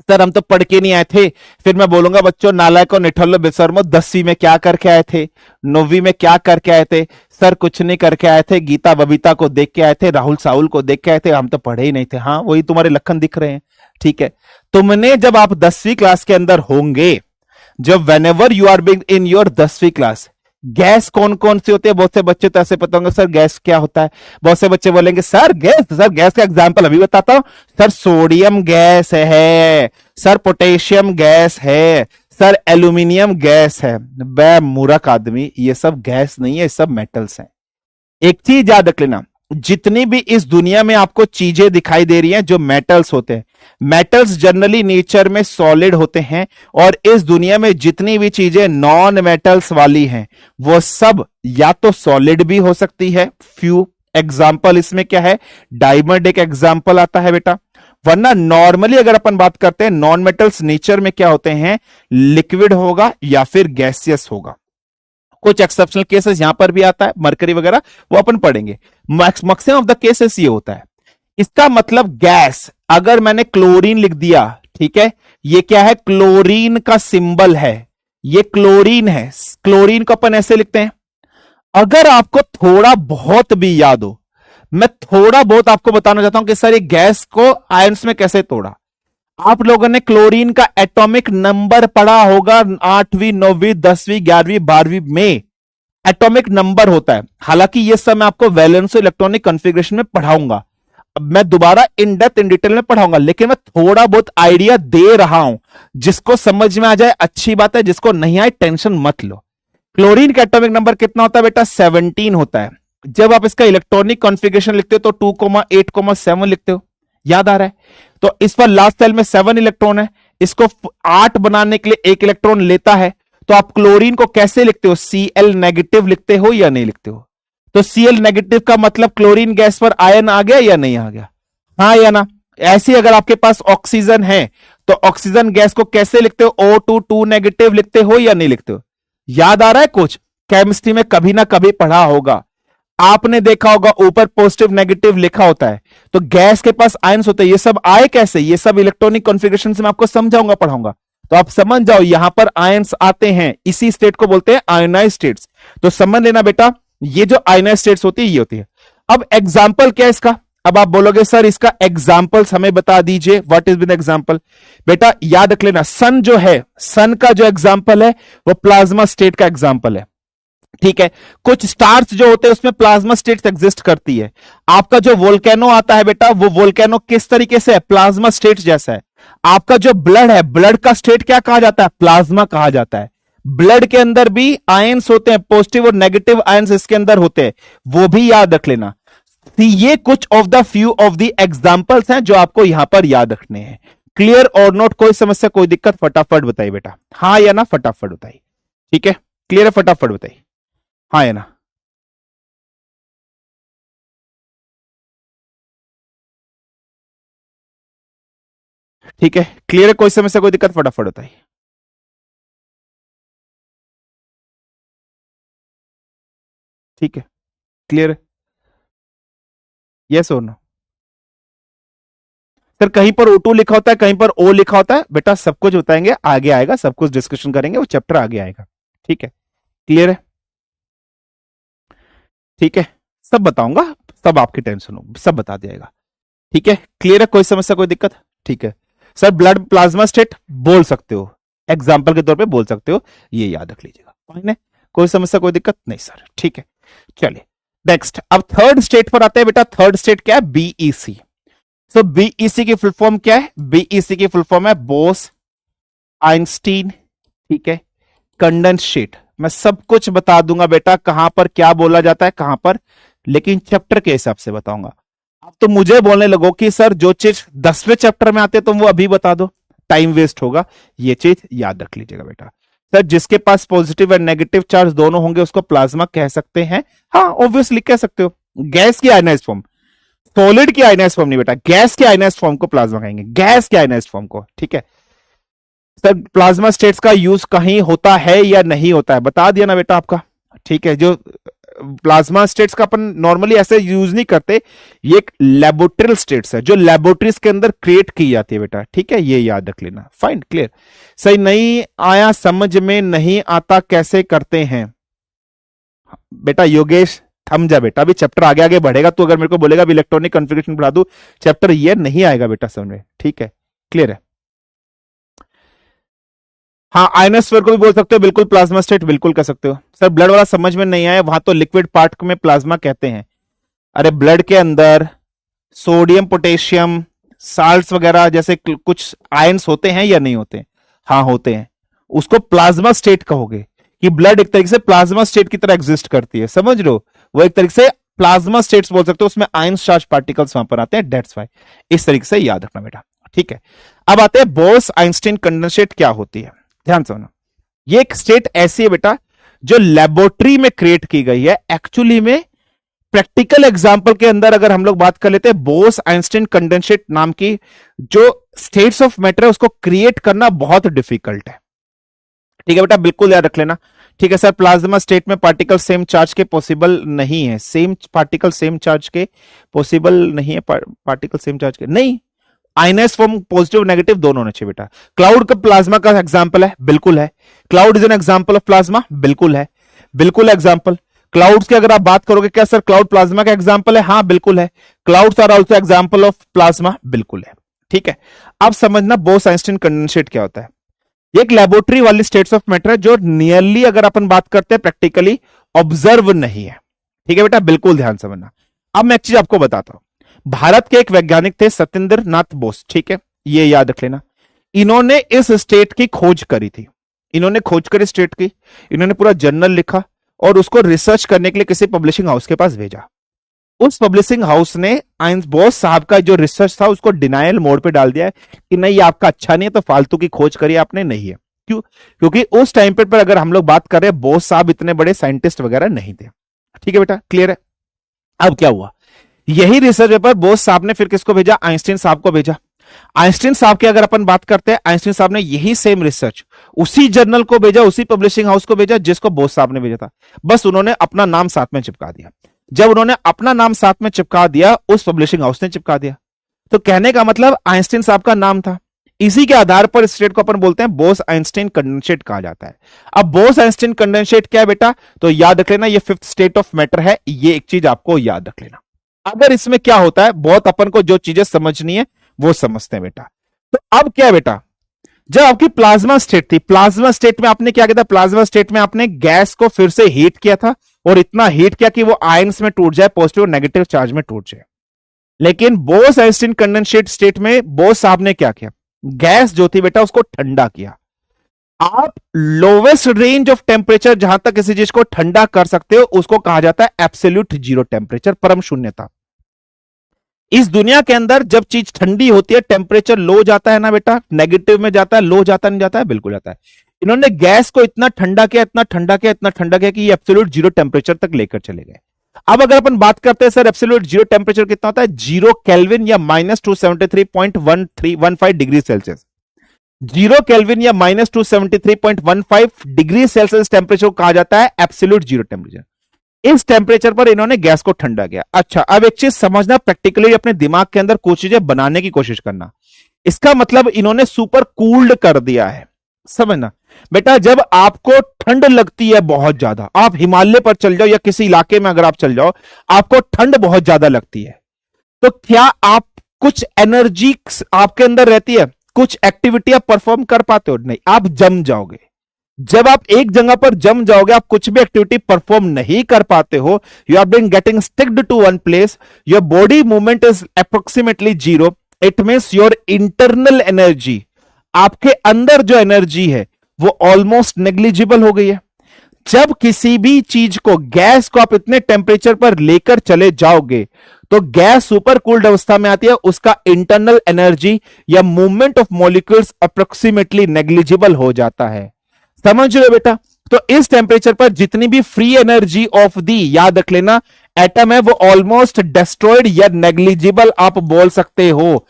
सर हम तो पढ़ के नहीं आए थे। फिर मैं बोलूंगा बच्चों नालायक और निठल्लो बेशर्मो, 10वीं में क्या करके आए थे, 9वीं में क्या करके आए थे? सर कुछ नहीं करके आए थे, गीता बबीता को देख के आए थे, राहुल साहुल को देख के आए थे, हम तो पढ़े ही नहीं थे। हाँ वही तुम्हारे लखन दिख रहे हैं, ठीक है। तुमने जब आप 10वीं क्लास के अंदर होंगे, जब whenever you are big in your 10वीं क्लास, गैस कौन कौन सी होती है? बहुत से बच्चे तो ऐसे पता होंगे सर गैस क्या होता है। बहुत से बच्चे बोलेंगे सर गैस का एग्जांपल अभी बताता हूं, सर सोडियम गैस है, सर पोटेशियम गैस है, सर एल्यूमिनियम गैस है। बे मूर्ख आदमी, ये सब गैस नहीं है, ये सब मेटल्स हैं। एक चीज याद रख लेना, जितनी भी इस दुनिया में आपको चीजें दिखाई दे रही हैं जो मेटल्स होते हैं, मेटल्स जनरली नेचर में सॉलिड होते हैं, और इस दुनिया में जितनी भी चीजें नॉन मेटल्स वाली हैं वो सब या तो सॉलिड भी हो सकती है। फ्यू एग्जांपल इसमें क्या है? डायमंड एक एग्जांपल आता है बेटा, वरना नॉर्मली अगर अपन बात करते हैं नॉन मेटल्स नेचर में क्या होते हैं? लिक्विड होगा या फिर गैसियस होगा। कुछ एक्सेप्शनल केसेस यहां पर भी आता है, मरकरी वगैरह, वो अपन पढ़ेंगे। मैक्सिमम ऑफ द केसेस ये होता है। इसका मतलब गैस, अगर मैंने क्लोरीन लिख दिया, ठीक है, ये क्या है, क्लोरीन का सिंबल है, ये क्लोरीन है। क्लोरीन को अपन ऐसे लिखते हैं। अगर आपको थोड़ा बहुत भी याद हो, मैं थोड़ा बहुत आपको बताना चाहता हूं कि सर ये गैस को आयंस में कैसे तोड़ा। आप लोगों ने क्लोरीन का एटॉमिक नंबर पढ़ा होगा 8वीं 9वीं 10वीं 11वीं 12वीं में, एटॉमिक नंबर होता है। हालांकि ये सब मैं आपको वैलेंस इलेक्ट्रॉनिक कॉन्फ़िगरेशन में पढ़ाऊंगा, अब मैं दोबारा इन डेप्थ इन डिटेल में पढ़ाऊंगा, लेकिन मैं थोड़ा बहुत आइडिया दे रहा हूं। जिसको समझ में आ जाए अच्छी बात है, जिसको नहीं आए टेंशन मत लो। क्लोरीन का एटॉमिक नंबर कितना होता है बेटा, 17 होता है। जब आप इसका इलेक्ट्रॉनिक कॉन्फ़िगरेशन लिखते हो तो 2,8,7 लिखते हो, याद आ रहा है। तो इस पर लास्ट सेल में 7 इलेक्ट्रॉन है, इसको 8 बनाने के लिए 1 इलेक्ट्रॉन लेता है। तो आप क्लोरीन को कैसे लिखते हो, Cl नेगेटिव लिखते हो या नहीं लिखते हो। तो Cl नेगेटिव का मतलब क्लोरीन गैस पर आयन आ गया या नहीं आ गया, हाँ या ना। ऐसी अगर आपके पास ऑक्सीजन है तो ऑक्सीजन गैस को कैसे लिखते हो, O2 2 नेगेटिव लिखते हो या नहीं लिखते हो। याद आ रहा है, कुछ केमिस्ट्री में कभी ना कभी पढ़ा होगा, आपने देखा होगा ऊपर पॉजिटिव नेगेटिव लिखा होता है। तो गैस के पास आयंस होते हैं, ये सब आए कैसे, ये सब इलेक्ट्रॉनिक कॉन्फ़िगरेशन से मैं आपको समझाऊंगा पढ़ाऊंगा। तो आप समझ जाओ यहां पर आयंस आते हैं, इसी स्टेट को बोलते हैं आयोनाइज स्टेट्स। तो समझ लेना बेटा, ये जो आयोनाइज स्टेट्स होती है ये होती है। अब एग्जाम्पल क्या है इसका, अब आप बोलोगे सर इसका एग्जाम्पल्स हमें बता दीजिए, व्हाट इज बिन एग्जाम्पल। बेटा याद रख लेना, सन जो है, सन का जो एग्जाम्पल है वो प्लाज्मा स्टेट का एग्जाम्पल है, ठीक है। कुछ स्टार्स जो होते हैं उसमें प्लाज्मा स्टेट्स एग्जिस्ट करती है। आपका जो वोल्केनो आता है बेटा, वो वोल्केनो किस तरीके से है, प्लाज्मा स्टेट जैसा है। आपका जो ब्लड है, ब्लड का स्टेट क्या कहा जाता है, प्लाज्मा कहा जाता है। ब्लड के अंदर भी आयंस होते हैं, पॉजिटिव और नेगेटिव आयंस इसके अंदर होते हैं, वो भी याद रख लेना। ये कुछ of the few of the examples हैं जो आपको यहां पर याद रखने हैं। क्लियर और नोट, कोई समस्या कोई दिक्कत, फटाफट बताइए बेटा, हाँ या ना, फटाफट बताइए, ठीक है। क्लियर है, फटाफट बताइए, हाँ या ना। ठीक है, क्लियर है, कोई समस्या कोई दिक्कत, फटाफट बताइए। ठीक है, क्लियर है, यस और नो। सर कहीं पर O2 लिखा होता है, कहीं पर O लिखा होता है, बेटा सब कुछ बताएंगे, आगे आएगा, सब कुछ डिस्कशन करेंगे, वो चैप्टर आगे आएगा, ठीक है। क्लियर है, ठीक है, सब बताऊंगा, सब आपकी टेंशन हो, सब बता दिएगा, ठीक है। क्लियर है, कोई समस्या कोई दिक्कत, ठीक है। सर ब्लड प्लाज्मा स्टेट बोल सकते हो, एग्जाम्पल के तौर पे बोल सकते हो, ये याद रख लीजिएगा, फाइन है, कोई समस्या कोई दिक्कत नहीं सर, ठीक है। चलिए नेक्स्ट, अब थर्ड स्टेट पर आते हैं बेटा। थर्ड स्टेट क्या है, बीईसी। सो बीईसी की फुल फॉर्म क्या है, बीईसी की फुल फॉर्म है बोस आइंस्टीन, ठीक है, कंडेंसेट। मैं सब कुछ बता दूंगा बेटा, कहां पर क्या बोला जाता है कहां पर, लेकिन चैप्टर के हिसाब से बताऊंगा। अब तो मुझे बोलने लगो कि सर जो चीज 10वें चैप्टर में आते तुम वो अभी बता दो, टाइम वेस्ट होगा, ये चीज याद रख लीजिएगा बेटा। सर जिसके पास पॉजिटिव एंड नेगेटिव चार्ज दोनों होंगे उसको प्लाज्मा कह सकते हैं, हाँ ऑब्वियसली कह सकते हो। गैस की आयनाइज्ड फॉर्म, सॉलिड की आयनाइज्ड फॉर्म नहीं बेटा, गैस के आयनाइज्ड फॉर्म को प्लाज्मा कहेंगे, गैस के आयनाइज्ड फॉर्म को, ठीक है। सर प्लाज्मा स्टेट्स का यूज कहीं होता है या नहीं होता है, बता दिया ना बेटा आपका, ठीक है। जो प्लाज्मा स्टेट्स का अपन नॉर्मली ऐसे यूज नहीं करते, ये एक लेबोरेटरी स्टेट्स है जो लेबोरेटरीज के अंदर क्रिएट की जाती है बेटा, ठीक है, ये याद रख लेना, फाइन क्लियर। सही नहीं आया, समझ में नहीं आता कैसे करते हैं बेटा, योगेश थम जा बेटा, अभी चैप्टर आगे आगे बढ़ेगा, तो अगर मेरे को बोलेगा इलेक्ट्रॉनिक कॉन्फ़िगरेशन पढ़ा दूं, चैप्टर ये नहीं आएगा बेटा समझ में, ठीक है, क्लियर है। हाँ आयनोस्फीयर को भी बोल सकते हो, बिल्कुल प्लाज्मा स्टेट बिल्कुल कर सकते हो। सर ब्लड वाला समझ में नहीं आया, वहां तो लिक्विड पार्ट में प्लाज्मा कहते हैं। अरे ब्लड के अंदर सोडियम पोटेशियम साल्ट्स वगैरह जैसे कुछ आयंस होते हैं या नहीं होते, हाँ होते हैं, उसको प्लाज्मा स्टेट कहोगे कि ब्लड एक तरीके से प्लाज्मा स्टेट की तरह एग्जिस्ट करती है, समझ लो, वो एक तरीके से प्लाज्मा स्टेट्स बोल सकते हो, उसमें आयंस चार्ज पार्टिकल्स वहां पर आते हैं, डेट्स वाई, इस तरीके से याद रखना बेटा, ठीक है। अब आते हैं बोस आइंस्टीन कंडेंसेट क्या होती है, ध्यान से सुनो। ये एक स्टेट ऐसी है बेटा जो लेबोरेटरी में क्रिएट की गई है, एक्चुअली में प्रैक्टिकल एग्जाम्पल के अंदर अगर हम लोग बात कर लेते हैं, बोस आइंस्टीन कंडेंसेट नाम की जो स्टेट्स ऑफ मैटर है उसको क्रिएट करना बहुत डिफिकल्ट है, ठीक है बेटा, बिल्कुल याद रख लेना, ठीक है। सर प्लाज्मा स्टेट में पार्टिकल सेम चार्ज के पॉसिबल नहीं है, सेम पार्टिकल सेम चार्ज के पॉसिबल नहीं है, पार्टिकल सेम चार्ज के नहीं, आयनाइज फॉर्म पॉजिटिव नेगेटिव दोनों होने चाहिए बेटा। क्लाउड का प्लाज्मा का एग्जांपल है, बिल्कुल है। Cloud is an example of plasma, बिल्कुल है, बिल्कुल एग्जांपल। क्लाउड्स की अगर आप बात करोगे, क्या सर क्लाउड प्लाज्मा का एग्जांपल है? हाँ बिल्कुल है। Clouds are also example of plasma, बिल्कुल है। ठीक है, अब समझना बोस-आइंस्टीन कंडेंसेट क्या होता है। ये एक लेबोरेटरी वाली स्टेट्स ऑफ मैटर है जो नियरली अगर अपन बात करते हैं प्रैक्टिकली ऑब्जर्व नहीं है। ठीक है बेटा, बिल्कुल ध्यान समझना। अब मैं एक चीज आपको बताता हूं। भारत के एक वैज्ञानिक थे सत्येंद्र नाथ बोस, ठीक है, ये याद रख लेना। इन्होंने इस स्टेट की खोज करी थी, इन्होंने खोज करी स्टेट की, इन्होंने पूरा जर्नल लिखा और उसको रिसर्च करने के लिए किसी पब्लिशिंग हाउस के पास भेजा। उस पब्लिशिंग हाउस ने आइंस बोस साहब का जो रिसर्च था उसको डिनायल मोड पे डाल दिया है कि नहीं ये आपका अच्छा नहीं है, तो फालतू की खोज करी आपने, नहीं है। क्यों? क्योंकि उस टाइम पर अगर हम लोग बात कर रहे हैं, बोस साहब इतने बड़े साइंटिस्ट वगैरह नहीं थे। ठीक है बेटा, क्लियर है? अब क्या हुआ, यही रिसर्च पेपर बोस साहब ने फिर किसको भेजा? आइंस्टीन साहब को भेजा। आइंस्टीन साहब की अगर अपन बात करते हैं, आइंस्टीन साहब ने यही सेम रिसर्च उसी जर्नल को भेजा, उसी पब्लिशिंग हाउस को भेजा जिसको बोस साहब ने भेजा था, बस उन्होंने अपना नाम साथ में चिपका दिया। जब उन्होंने अपना नाम साथ में चिपका दिया, उस पब्लिशिंग हाउस ने चिपका दिया। तो कहने का मतलब आइंस्टीन साहब का नाम था, इसी के आधार पर स्टेट को अपन बोलते हैं बोस आइंस्टीन कंडेंसेट कहा जाता है। अब बोस आइंस्टीन कंडेंसेट क्या है बेटा? तो याद रख लेना, ये फिफ्थ स्टेट ऑफ मैटर है, ये एक चीज आपको याद रख लेना। अगर इसमें क्या होता है, बहुत अपन को जो चीजें समझनी है वो समझते हैं बेटा। तो अब क्या है बेटा, जब आपकी प्लाज्मा स्टेट थी, प्लाज्मा स्टेट में आपने क्या किया था? प्लाज्मा स्टेट में आपने गैस को फिर से हीट किया था और इतना हीट किया कि वो आयंस में टूट जाए, पॉजिटिव और नेगेटिव चार्ज में टूट जाए। लेकिन बोस आइंस्टीन कंडेंसेट स्टेट में बोस साहब ने क्या किया? गैस जो थी बेटा उसको ठंडा किया। आप लोवेस्ट रेंज ऑफ टेम्परेचर जहां तक किसी चीज को ठंडा कर सकते हो उसको कहा जाता है एब्सोल्यूट जीरो टेम्परेचर, परम शून्यता। इस दुनिया के अंदर जब चीज ठंडी होती है, टेम्परेचर लो जाता है ना बेटा, नेगेटिव में जाता है, लो जाता नहीं जाता है? बिल्कुल जाता है। इन्होंने गैस को इतना ठंडा किया, इतना ठंडा किया, इतना ठंडा किया कि ये एब्सोल्यूट जीरो टेम्परेचर तक लेकर चले गए। अब अगर अपन बात करते हैं सर एब्सोल्यूट जीरो टेम्परेचर कितना होता है? 0 केल्विन या -273.1315 डिग्री सेल्सियस। 0 केल्विन या -273.15 डिग्री सेल्सियस टेम्परेचर को कहा जाता है एब्सोल्यूट जीरो टेम्परेचर। इस टेम्परेचर पर इन्होंने गैस को ठंडा किया। अच्छा, अब एक चीज समझना, प्रैक्टिकली अपने दिमाग के अंदर कुछ चीजें बनाने की कोशिश करना। इसका मतलब इन्होंने सुपर कूल्ड कर दिया है, समझना बेटा। जब आपको ठंड लगती है बहुत ज्यादा, आप हिमालय पर चल जाओ या किसी इलाके में अगर आप चल जाओ, आपको ठंड बहुत ज्यादा लगती है, तो क्या आप कुछ एनर्जी आपके अंदर रहती है, कुछ एक्टिविटी आप परफॉर्म कर पाते हो? नहीं, आप जम जाओगे। जब आप एक जगह पर जम जाओगे, आप कुछ भी एक्टिविटी परफॉर्म नहीं कर पाते हो, you are being getting sticked to one place, your body movement is approximately zero. It means your internal energy, आपके अंदर जो एनर्जी है वो ऑलमोस्ट नेग्लिजिबल हो गई है। जब किसी भी चीज को, गैस को आप इतने टेम्परेचर पर लेकर चले जाओगे तो गैस सुपर कूल्ड अवस्था में आती है, उसका इंटरनल एनर्जी या movement of molecules approximately negligible हो जाता है। समझ रहे हो बेटा? तो इस टेम्परेचर पर जितनी भी फ्री एनर्जी ऑफ दी, याद रख लेना, एटम है, वो ऑलमोस्ट डिस्ट्रॉयड या नेग्लिजिबल आप बोल सकते हो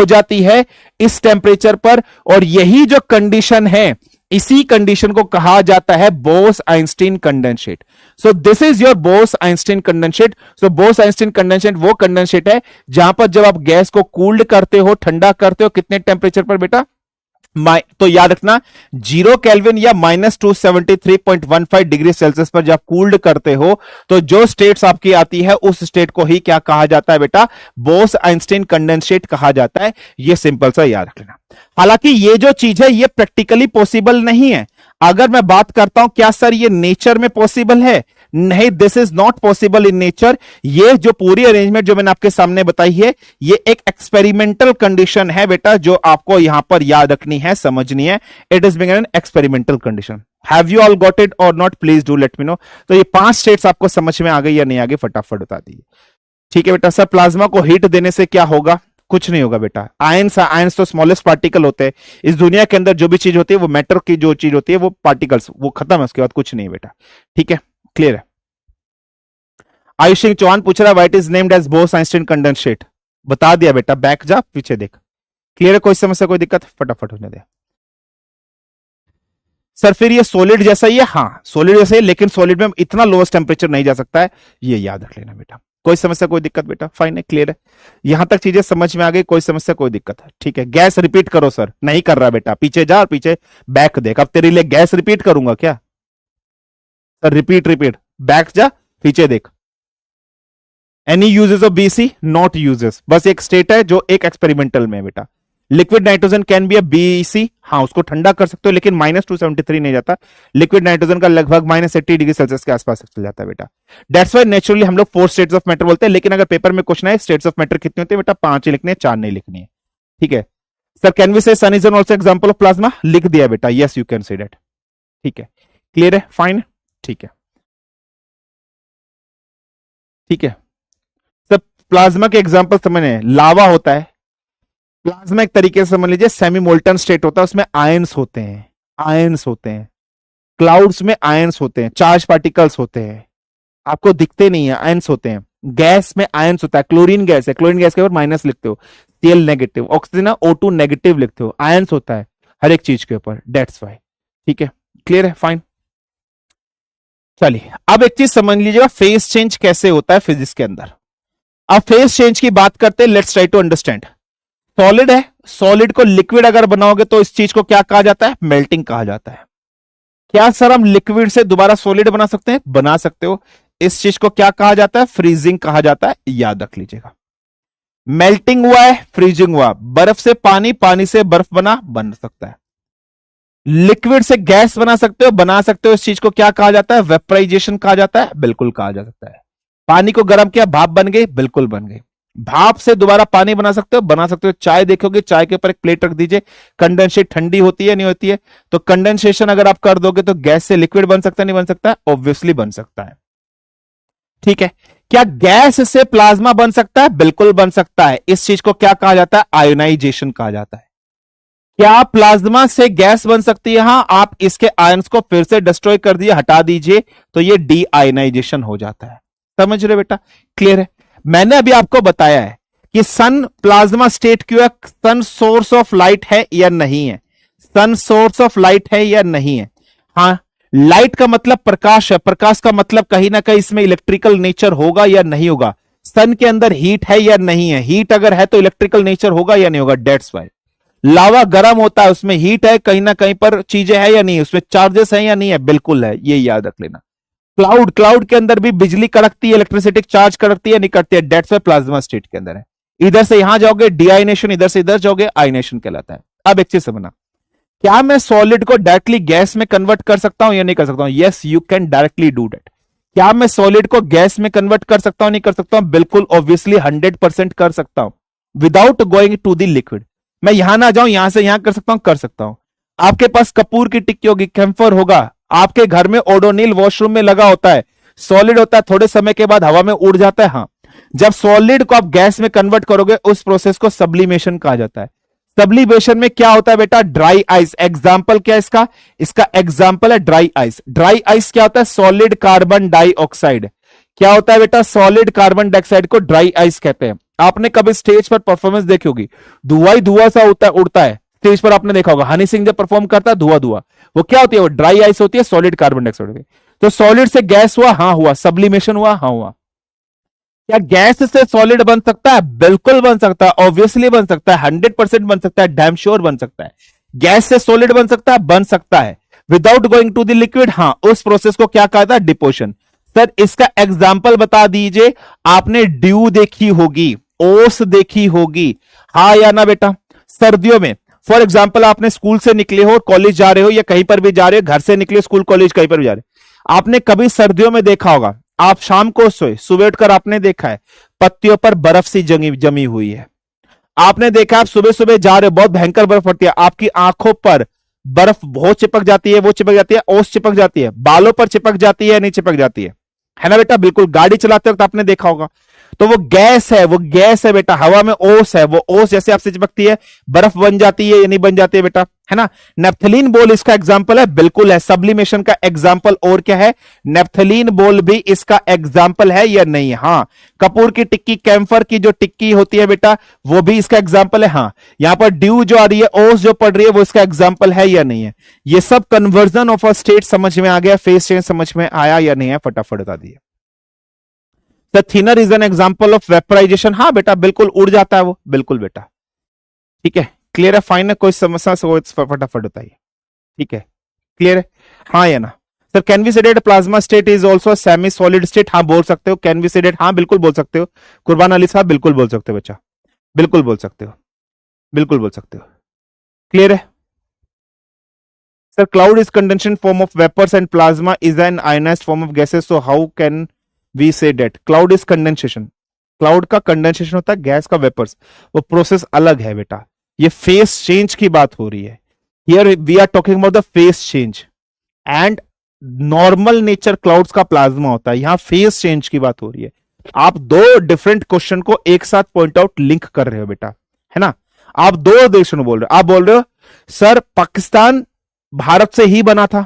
जाती है इस टेम्परेचर पर। और यही जो कंडीशन है, इसी कंडीशन को कहा जाता है Bose Einstein condensate. So this is your Bose Einstein condensate. So Bose Einstein condensate वो कंडेंसेट है जहां पर जब आप गैस को कूल्ड करते हो, ठंडा करते हो, कितने टेम्परेचर पर बेटा? तो याद रखना, 0 केल्विन या -273.15 डिग्री सेल्सियस पर जब कूल्ड करते हो तो जो स्टेट्स आपकी आती है उस स्टेट को ही क्या कहा जाता है बेटा? बोस आइंस्टीन कंडेंसेट कहा जाता है। ये सिंपल सा याद रख लेना। हालांकि ये जो चीज है ये प्रैक्टिकली पॉसिबल नहीं है। अगर मैं बात करता हूं क्या सर ये नेचर में पॉसिबल है? नहीं, this is not possible in nature. ये जो पूरी अरेंजमेंट जो मैंने आपके सामने बताई है, ये एक एक्सपेरिमेंटल कंडीशन है बेटा, जो आपको यहां पर याद रखनी है, समझनी है। It is being an experimental condition. Have you all got it और not? Please do let me know. तो ये 5 स्टेट्स आपको समझ में आ गई या नहीं आ गई, फटाफट बता दीजिए। ठीक है बेटा। सर प्लाज्मा को हीट देने से क्या होगा? कुछ नहीं होगा बेटा। आयंस तो स्मॉलेस्ट पार्टिकल होते हैं इस दुनिया के अंदर। जो भी चीज होती है वो मैटर की जो चीज होती है वो पार्टिकल्स, वो खत्म है, उसके बाद कुछ नहीं बेटा। ठीक है, क्लियर है? आयुष सिंह चौहान पूछ रहा है what is named as Bose Einstein condensate. बता दिया बेटा, बैक जा पीछे देख। क्लियर है? कोई समस्या, कोई दिक्कत? फटाफट होने दे। सर फिर ये सॉलिड जैसा ही है? हाँ सॉलिड जैसा ही, लेकिन सॉलिड में इतना लोएस्ट टेम्परेचर नहीं जा सकता है, ये याद रख लेना बेटा। कोई समस्या कोई दिक्कत बेटा? फाइन है, क्लियर है, यहां तक चीजें समझ में आ गई, कोई समस्या कोई दिक्कत है? ठीक है, गैस रिपीट करो सर, नहीं कर रहा बेटा, पीछे जा और पीछे बैक देख। अब तेरे लिए गैस रिपीट करूंगा क्या सर? रिपीट रिपीट, बैक जा पीछे देख। Any uses of BC? Not uses, बस एक स्टेट है जो एक एक्सपेरिमेंटल में है बेटा। Liquid nitrogen can be A BC, हाँ उसको ठंडा कर सकते हो, लेकिन -273 नहीं जाता। लिक्विड नाइट्रोजन का लगभग -80 डिग्री सेल्सियस के आसपास चल जाता है बेटा। दैट्स व्हाई नेचुरली हम लोग 4 स्टेट्स ऑफ मैटर बोलते हैं, लेकिन अगर पेपर में क्वेश्चन है स्टेट्स ऑफ मैटर कितनी होती है बेटा? 5 ही लिखने, 4 नहीं लिखनी है। ठीक है sir, can we say sun is also example of plasma? लिख दिया बेटा, yes you can say that. ठीक है, क्लियर है, फाइन, ठीक है ठीक है सर। प्लाज्मा के एग्जांपल समझने, लावा होता है, प्लाज्मा एक तरीके से समझ लीजिए सेमी मोल्टन स्टेट होता है, उसमें आयंस होते हैं, आयंस होते हैं, क्लाउड्स में आयंस होते हैं, चार्ज पार्टिकल्स होते हैं, आपको दिखते नहीं है, आयंस होते हैं। गैस में आयंस होता है, क्लोरीन गैस है, क्लोरीन गैस के ऊपर माइनस लिखते हो, Cl negative, oxygen O2 negative लिखते हो, आयंस होता है हर एक चीज के ऊपर, डेट्स वाई। ठीक है, क्लियर है, फाइन। चलिए अब एक चीज समझ लीजिएगा, फेज चेंज कैसे होता है फिजिक्स के अंदर। अब फेज चेंज की बात करते हैं, let's try to understand. Solid है, सॉलिड को लिक्विड अगर बनाओगे तो इस चीज को क्या कहा जाता है? मेल्टिंग कहा जाता है। क्या सर हम लिक्विड से दोबारा सॉलिड बना सकते हैं? बना सकते हो। इस चीज को क्या कहा जाता है? फ्रीजिंग कहा जाता है, याद रख लीजिएगा। मेल्टिंग हुआ है, फ्रीजिंग हुआ, बर्फ से पानी, पानी से बर्फ बन सकता है। लिक्विड से गैस बना सकते हो, बना सकते हो। इस चीज को क्या कहा जाता है? वेपराइजेशन कहा जाता है, बिल्कुल कहा जा सकता है। पानी को गर्म किया, भाप बन गई, बिल्कुल बन गई। भाप से दोबारा पानी बना सकते हो, बना सकते हो। चाय देखोगे, चाय के ऊपर एक प्लेट रख दीजिए, कंडेंसेट ठंडी होती है नहीं होती है? तो कंडेंसेशन अगर आप कर दोगे तो गैस से लिक्विड बन सकता है नहीं बन सकता? ऑब्वियसली बन सकता है। ठीक है, क्या गैस से प्लाज्मा बन सकता है? बिल्कुल बन सकता है। इस चीज को क्या कहा जाता है? आयोनाइजेशन कहा जाता है। क्या प्लाज्मा से गैस बन सकती है? हां, आप इसके आयंस को फिर से डिस्ट्रॉय कर दिए, हटा दीजिए, तो ये डी आयोनाइजेशन हो जाता है। समझ रहे बेटा? क्लियर है। मैंने अभी आपको बताया है कि सन प्लाज्मा स्टेट क्यों है, सन सोर्स ऑफ लाइट है या नहीं है? सन सोर्स ऑफ लाइट है या नहीं है? हाँ, लाइट का मतलब प्रकाश है, प्रकाश का मतलब कहीं ना कहीं इसमें इलेक्ट्रिकल नेचर होगा या नहीं होगा? सन के अंदर हीट है या नहीं है? हीट अगर है तो इलेक्ट्रिकल नेचर होगा या नहीं होगा? डेट्स वाई लावा गर्म होता है, उसमें हीट है, कहीं ना कहीं पर चीजें है या नहीं, उसमें चार्जेस है या नहीं है? बिल्कुल है, ये याद रख लेना। क्लाउड, क्लाउड के अंदर भी बिजली कड़कती है, इलेक्ट्रिसिटी चार्ज कड़कती है नहीं करती है? डेट्स वाई प्लाज्मा स्टेट के अंदर है। इधर से यहां जाओगे डीआयनेशन, इधर से इधर जाओगे आयनेशन कहलाता है। अब एक चीज समझना, क्या मैं सॉलिड को डायरेक्टली गैस में कन्वर्ट कर सकता हूं या नहीं कर सकता हूं? Yes, you can directly do that. क्या मैं सॉलिड को गैस में कन्वर्ट कर सकता हूं नहीं कर सकता हूं? बिल्कुल, ऑब्वियसली 100% कर सकता हूं, without going to the liquid. मैं यहां ना जाऊं, यहां से यहां कर सकता हूं, कर सकता हूं। आपके पास कपूर की टिक्की होगी, कैम्फर होगा, आपके घर में ओडोनिल वॉशरूम में लगा होता है, सॉलिड होता है, थोड़े समय के बाद हवा में उड़ जाता है। हाँ, जब सॉलिड को आप गैस में कन्वर्ट करोगे, उस प्रोसेस को सब्लिमेशन कहा जाता है। सब्लिमेशन में क्या होता है बेटा? Dry ice. एग्जाम्पल क्या है इसका? इसका एग्जाम्पल है ड्राई आइस। ड्राई आइस क्या होता है? Solid carbon dioxide. क्या होता है बेटा? सॉलिड कार्बन डाइऑक्साइड को ड्राई आइस कहते हैं। आपने कभी स्टेज पर परफॉर्मेंस देखी होगी, धुआं ही धुआं सा उड़ता है स्टेज पर, आपने देखा होगा। हनी सिंह जब परफॉर्म करता है, धुआं धुआं, वो क्या होती है? वो ड्राई आइस होती है, सॉलिड कार्बन डाइऑक्साइड। तो सॉलिड से गैस हुआ, हाँ हुआ। सब्लिमेशन हुआ, हाँ हुआ। क्या गैस से सॉलिड बन सकता है? बिल्कुल बन सकता है, ऑब्वियसली बन सकता है, 100% बन सकता है, डैम श्योर बन सकता है। गैस से सॉलिड बन सकता है, बन सकता है, without going to the liquid. हाँ, उस प्रोसेस को क्या कहा था? डिपोशन। सर इसका एग्जाम्पल बता दीजिए। आपने ड्यू देखी होगी, ओस देखी होगी, हाँ या ना बेटा? सर्दियों में फॉर एग्जाम्पल आपने स्कूल से निकले हो, कॉलेज जा रहे हो, या कहीं पर भी जा रहे हो, घर से निकले, स्कूल कॉलेज कहीं पर भी जा रहे हो, आपने कभी सर्दियों में देखा होगा, आप शाम को सोए, सुबह उठकर आपने देखा है पत्तियों पर बर्फ सी जमी हुई है। आपने देखा आप सुबह सुबह जा रहे हो, बहुत भयंकर बर्फ पड़ती है, आपकी आंखों पर बर्फ बहुत चिपक जाती है, वो चिपक जाती है, ओस चिपक जाती है, बालों पर चिपक जाती है, नहीं चिपक जाती है ना बेटा? बिल्कुल। गाड़ी चलाते वक्त आपने देखा होगा, तो वो गैस है, वो गैस है बेटा, हवा में ओस है, वो ओस जैसे आपसे चिपकती है, बर्फ बन जाती है या नहीं बन जाती है बेटा? है ना? नेप्थलीन बोल इसका एग्जाम्पल है, बिल्कुल है। सब्लिमेशन का एग्जाम्पल और क्या है? नेप्थलीन बोल भी इसका एग्जाम्पल है या नहीं? हाँ। कपूर की टिक्की, कैम्फर की जो टिक्की होती है बेटा, वो भी इसका एग्जाम्पल है। हाँ, यहां पर ड्यू जो आ रही है, ओस जो पड़ रही है, वो इसका एग्जाम्पल है या नहीं है? ये सब कन्वर्जन ऑफ अ स्टेट समझ में आ गया, फेज चेंज समझ में आया या नहीं है? फटाफट बता दिए। The thinner is an example of vaporisation, हाँ बेटा बिल्कुल उड़ जाता है वो, बिल्कुल बेटा, ठीक है, क्लियर है, फाइन है, कोई समस्या से फटाफट बताइए, ठीक है, क्लियर है, हाँ या ना। Sir can we say that plasma state is also semi solid state, हाँ बोल सकते हो, कैन वी से डेट, हाँ बिल्कुल बोल सकते हो, कुर्बान अली साहब बिल्कुल बोल सकते हो बच्चा, बिल्कुल बोल सकते हो, बिल्कुल बोल सकते हो, क्लियर है। Sir cloud is condensation form of vapours and plasma is an ionized form of gases, so how can we say that cloud is condensation, cloud का कंडेंसेशन होता है, गैस का वेपर्स, वो प्रोसेस अलग है बेटा, ये फेस चेंज की बात हो रही है, here we are talking about the phase change, and normal nature clouds का प्लाज्मा होता है, यहां फेस चेंज की बात हो रही है। आप दो डिफरेंट क्वेश्चन को एक साथ पॉइंट आउट लिंक कर रहे हो बेटा, है ना, आप दो देशों बोल रहे हो, आप बोल रहे हो सर पाकिस्तान भारत से ही बना था,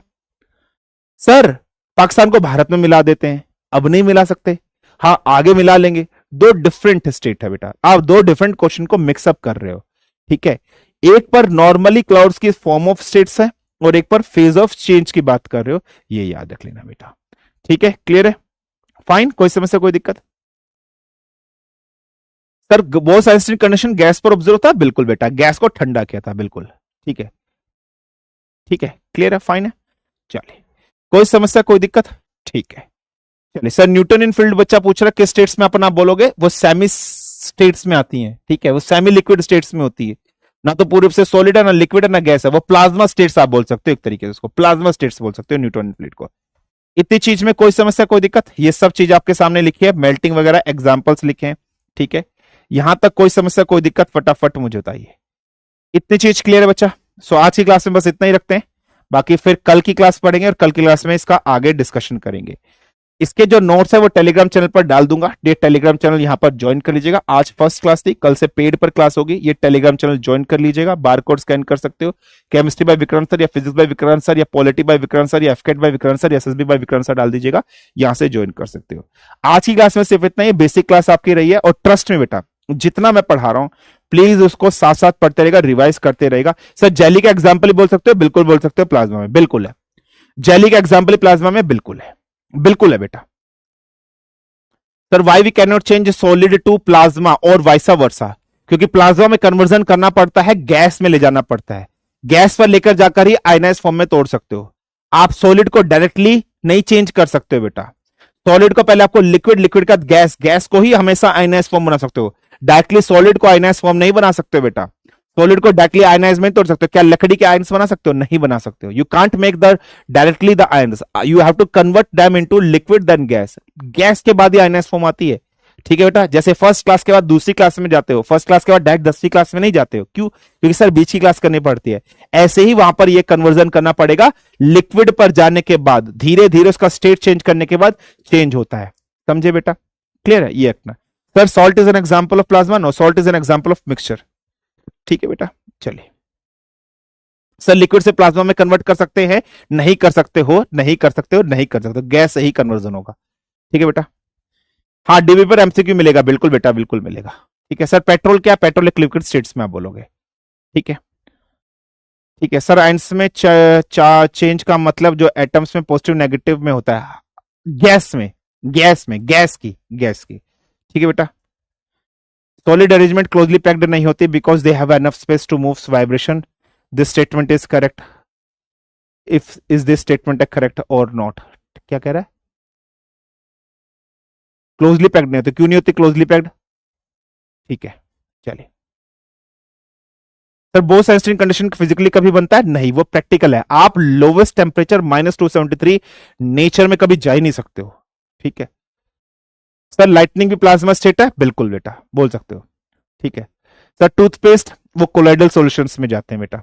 सर पाकिस्तान को भारत में मिला देते हैं, अब नहीं मिला सकते, हाँ आगे मिला लेंगे, दो डिफरेंट स्टेट है बेटा, आप दो डिफरेंट क्वेश्चन को मिक्सअप कर रहे हो, ठीक है, एक पर नॉर्मली क्लाउड्स की फॉर्म ऑफ स्टेट्स है और एक पर फेज ऑफ चेंज की बात कर रहे हो, ये याद रख लेना बेटा, ठीक है, क्लियर है, फाइन, कोई समस्या कोई दिक्कत। Sir Bose Einstein condition gas पर ऑब्जर्व होता है, बिल्कुल बेटा, गैस को ठंडा किया था, बिल्कुल ठीक है, ठीक है, क्लियर है, फाइन है, चलिए कोई समस्या कोई दिक्कत, ठीक है, चलिए। सर न्यूटन इन फील्ड बच्चा पूछ रहा है किस स्टेट्स में अपना बोलोगे, वो सेमी स्टेट्स में आती हैं, ठीक है, वो सेमी लिक्विड स्टेट्स में होती है, ना तो पूरे से सॉलिड है, ना लिक्विड है, ना गैस है, वो प्लाज्मा स्टेट्स आप बोल सकते हो, एक तरीके से उसको प्लाज्मा स्टेट्स बोल सकते हो न्यूटन इन फील्ड को। इतनी चीज में कोई समस्या कोई दिक्कत, ये सब चीज आपके सामने लिखी है, मेल्टिंग वगैरह एग्जांपल्स लिखे हैं, ठीक है, यहां तक कोई समस्या कोई दिक्कत, फटाफट मुझे बताइए, इतनी चीज क्लियर है बच्चा। सो आज की क्लास में बस इतना ही रखते हैं, बाकी फिर कल की क्लास पढ़ेंगे और कल की क्लास में इसका आगे डिस्कशन करेंगे। इसके जो नोट्स है वो टेलीग्राम चैनल पर डाल दूंगा, ये टेलीग्राम चैनल यहां पर ज्वाइन कर लीजिएगा, आज फर्स्ट क्लास थी, कल से पेड पर क्लास होगी, ये टेलीग्राम चैनल ज्वाइन कर लीजिएगा, बार कोड स्कैन कर सकते हो, केमिस्ट्री बाय विक्रांत सर या फिजिक्स बाय विक्रांत सर या पॉलिटी बाय विक्रांत सर या एफकेट बाय विक्रांत सर या एसएसबी बाय विक्रांत सर डाल दीजिएगा, यहां से ज्वाइन कर सकते हो। आज की क्लास में सिर्फ इतना ही, बेसिक क्लास आपकी रही है, और ट्रस्ट में बेटा जितना मैं पढ़ा रहा हूं प्लीज उसको साथ साथ पढ़ते रहेगा, रिवाइज करते रहेगा। सर जेली का एग्जाम्पल बोल सकते हो, बिल्कुल बोल सकते हो, प्लाज्मा में बिल्कुल है, जेली का एग्जाम्पल प्लाज्मा में बिल्कुल है, बिल्कुल है बेटा। Sir why we can not change solid to plasma और वाइसा वर्सा, क्योंकि प्लाज्मा में कन्वर्जन करना पड़ता है, गैस में ले जाना पड़ता है, गैस पर लेकर जाकर ही आयनाइज फॉर्म में तोड़ सकते हो, आप सॉलिड को डायरेक्टली नहीं चेंज कर सकते हो बेटा, सॉलिड को पहले आपको लिक्विड, लिक्विड का गैस, गैस को ही हमेशा आयनाइज फॉर्म बना सकते हो, डायरेक्टली सॉलिड को आयनाइज फॉर्म नहीं बना सकते हो बेटा, सॉलिड को डायरेक्टली आयनाइज में तोड़ सकते हो, क्या लकड़ी के आयन्स बना सकते हो, नहीं बना सकते हो, you can't make the directly the ions, you have to convert them into liquid then gas, gas के बाद ही आयनाइज फॉर्म आती है, ठीक है बेटा। जैसे फर्स्ट क्लास के बाद दूसरी क्लास में जाते हो, फर्स्ट क्लास के बाद डायरेक्ट 10वीं क्लास में नहीं जाते हो, क्यों, क्योंकि सर बीच की क्लास करनी पड़ती है, ऐसे ही वहां पर ये कन्वर्जन करना पड़ेगा, लिक्विड पर जाने के बाद धीरे धीरे उसका स्टेट चेंज करने के बाद चेंज होता है, समझे बेटा, क्लियर है, ये रखना। Sir salt is an example of plasma, no salt is an example of mixture, ठीक है बेटा, चलिए। सर लिक्विड से प्लाज्मा में कन्वर्ट कर सकते हैं, नहीं कर सकते हो, नहीं कर सकते हो, नहीं कर सकते हो, गैस से ही कन्वर्जन होगा, ठीक है बेटा। हाँ डीबी पर एमसीक्यू मिलेगा, बिल्कुल बेटा बिल्कुल मिलेगा, ठीक है। सर पेट्रोल क्या, पेट्रोल एक लिक्विड स्टेट्स में आप बोलोगे, ठीक है, ठीक है। सर आइंस में चेंज का मतलब जो एटम्स में पॉजिटिव नेगेटिव में होता है, गैस में, गैस की, ठीक है बेटा। सॉलिड अरेंजमेंट क्लोजली पैक्ड नहीं होती because they have enough space to move vibration, this statement is correct, if is this statement है करेक्ट और नॉट, क्या कह रहा है, क्लोजली पैक्ड नहीं होती, क्यों नहीं होती क्लोजली पैक्ड, ठीक है, चलिए। Sir Bose Einstein condition physically कभी बनता है, नहीं, वो प्रैक्टिकल है, आप लोवेस्ट टेम्परेचर -273 नेचर में कभी जा ही नहीं सकते हो, ठीक है। सर लाइटनिंग भी प्लाज्मा स्टेट है, बिल्कुल बेटा बोल सकते हो, ठीक है। सर टूथपेस्ट वो कोलाइडल सॉल्यूशंस में जाते हैं बेटा,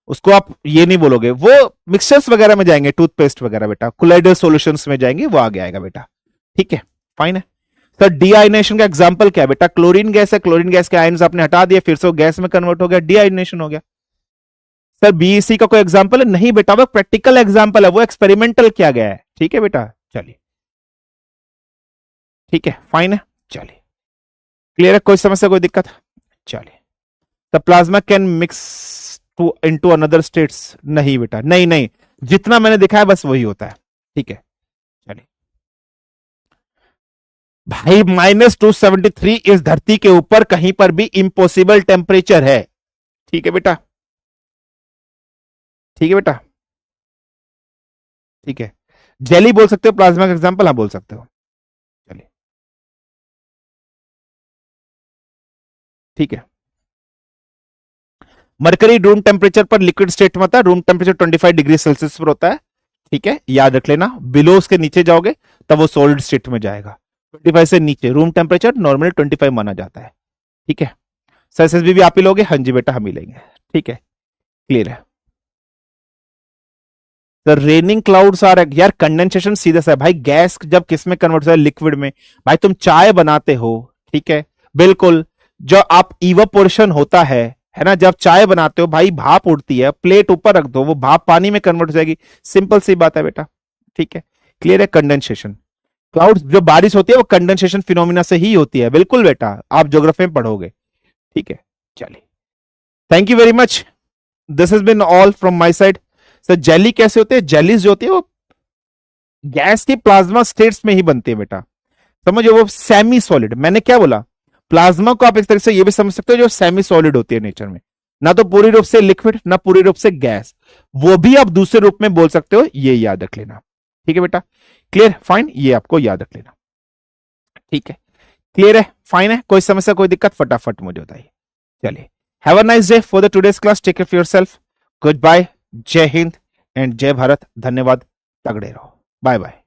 उसको आप ये नहीं बोलोगे, वो मिक्सचर्स वगैरह में जाएंगे, टूथपेस्ट वगैरह बेटा कोलाइडल सॉल्यूशंस में जाएंगे, वो आगे आएगा बेटा, ठीक है, फाइन है। सर डीआइनेशन का एग्जांपल क्या है बेटा, क्लोरीन गैस है, क्लोरीन गैस के आयन्स आपने हटा दिए, फिर से वो गैस में कन्वर्ट हो गया, डीआइनेशन हो गया। सर बीईसी का कोई एग्जांपल है, नहीं बेटा वो प्रैक्टिकल एग्जांपल है, वो एक्सपेरिमेंटल किया गया है, ठीक है बेटा, चलिए, ठीक है, फाइन है, चलिए, क्लियर है, कोई समस्या कोई दिक्कत, चलिए। The plasma can mix to into another states, नहीं बेटा, नहीं नहीं, जितना मैंने दिखाया बस वही होता है, ठीक है, चलिए। भाई -273 इस धरती के ऊपर कहीं पर भी इम्पॉसिबल टेम्परेचर है। ठीक है बेटा, ठीक है बेटा, ठीक है। जेली बोल सकते हो, प्लाज्मा का एग्जांपल हाँ बोल सकते हो। चलिए ठीक है। मरकरी रूम टेम्परेचर पर लिक्विड स्टेट में होता है, रूम टेम्परेचर 25 डिग्री सेल्सियस पर होता है। ठीक है, याद रख लेना, बिलो उसके नीचे जाओगे तब वो सॉलिड स्टेट में जाएगा। 25 से नीचे रूम टेम्परेचर नॉर्मली 25 माना जाता है। ठीक है, एसएसबी भी आप ही लोगे? हाँ जी बेटा, हम ही लेंगे। ठीक है, क्लियर है। तो रेनिंग क्लाउड्स आर, यार कंडेंसेशन सीधा सा है भाई, गैस जब किस में कन्वर्ट होता है? लिक्विड में। भाई तुम चाय बनाते हो, ठीक है, बिल्कुल, जो आप इवापोरेशन होता है ना, जब चाय बनाते हो भाई भाप उड़ती है, प्लेट ऊपर रख दो, वो भाप पानी में कन्वर्ट हो जाएगी। सिंपल सी बात है बेटा। ठीक है, क्लियर है। कंडेंसेशन, क्लाउड्स जो बारिश होती है वो कंडेंसेशन फिनोमिना से ही होती है। बिल्कुल बेटा, आप ज्योग्राफी में पढ़ोगे। ठीक है, चलिए, thank you very much. This has been all from my side. Sir jelly कैसे होते हैं? जेलीज जो होती है वो गैस की प्लाज्मा स्टेट्स में ही बनती है बेटा, समझो, वो सेमी सॉलिड। मैंने क्या बोला? प्लाज्मा को आप इस तरह से ये भी समझ सकते हो जो सेमी सॉलिड होती है नेचर में, ना तो पूरी रूप से लिक्विड ना पूरी रूप से गैस, वो भी आप दूसरे रूप में बोल सकते हो, ये याद रख लेना। ठीक है बेटा, क्लियर, फाइन, ये आपको याद रख लेना। ठीक है, क्लियर है, फाइन है, कोई समस्या कोई दिक्कत फटाफट मुझे बताइए। चलिए, have a nice day for the today's class, take care of yourself, goodbye, जय हिंद एंड जय भारत, धन्यवाद, तगड़े रहो, बाय बाय।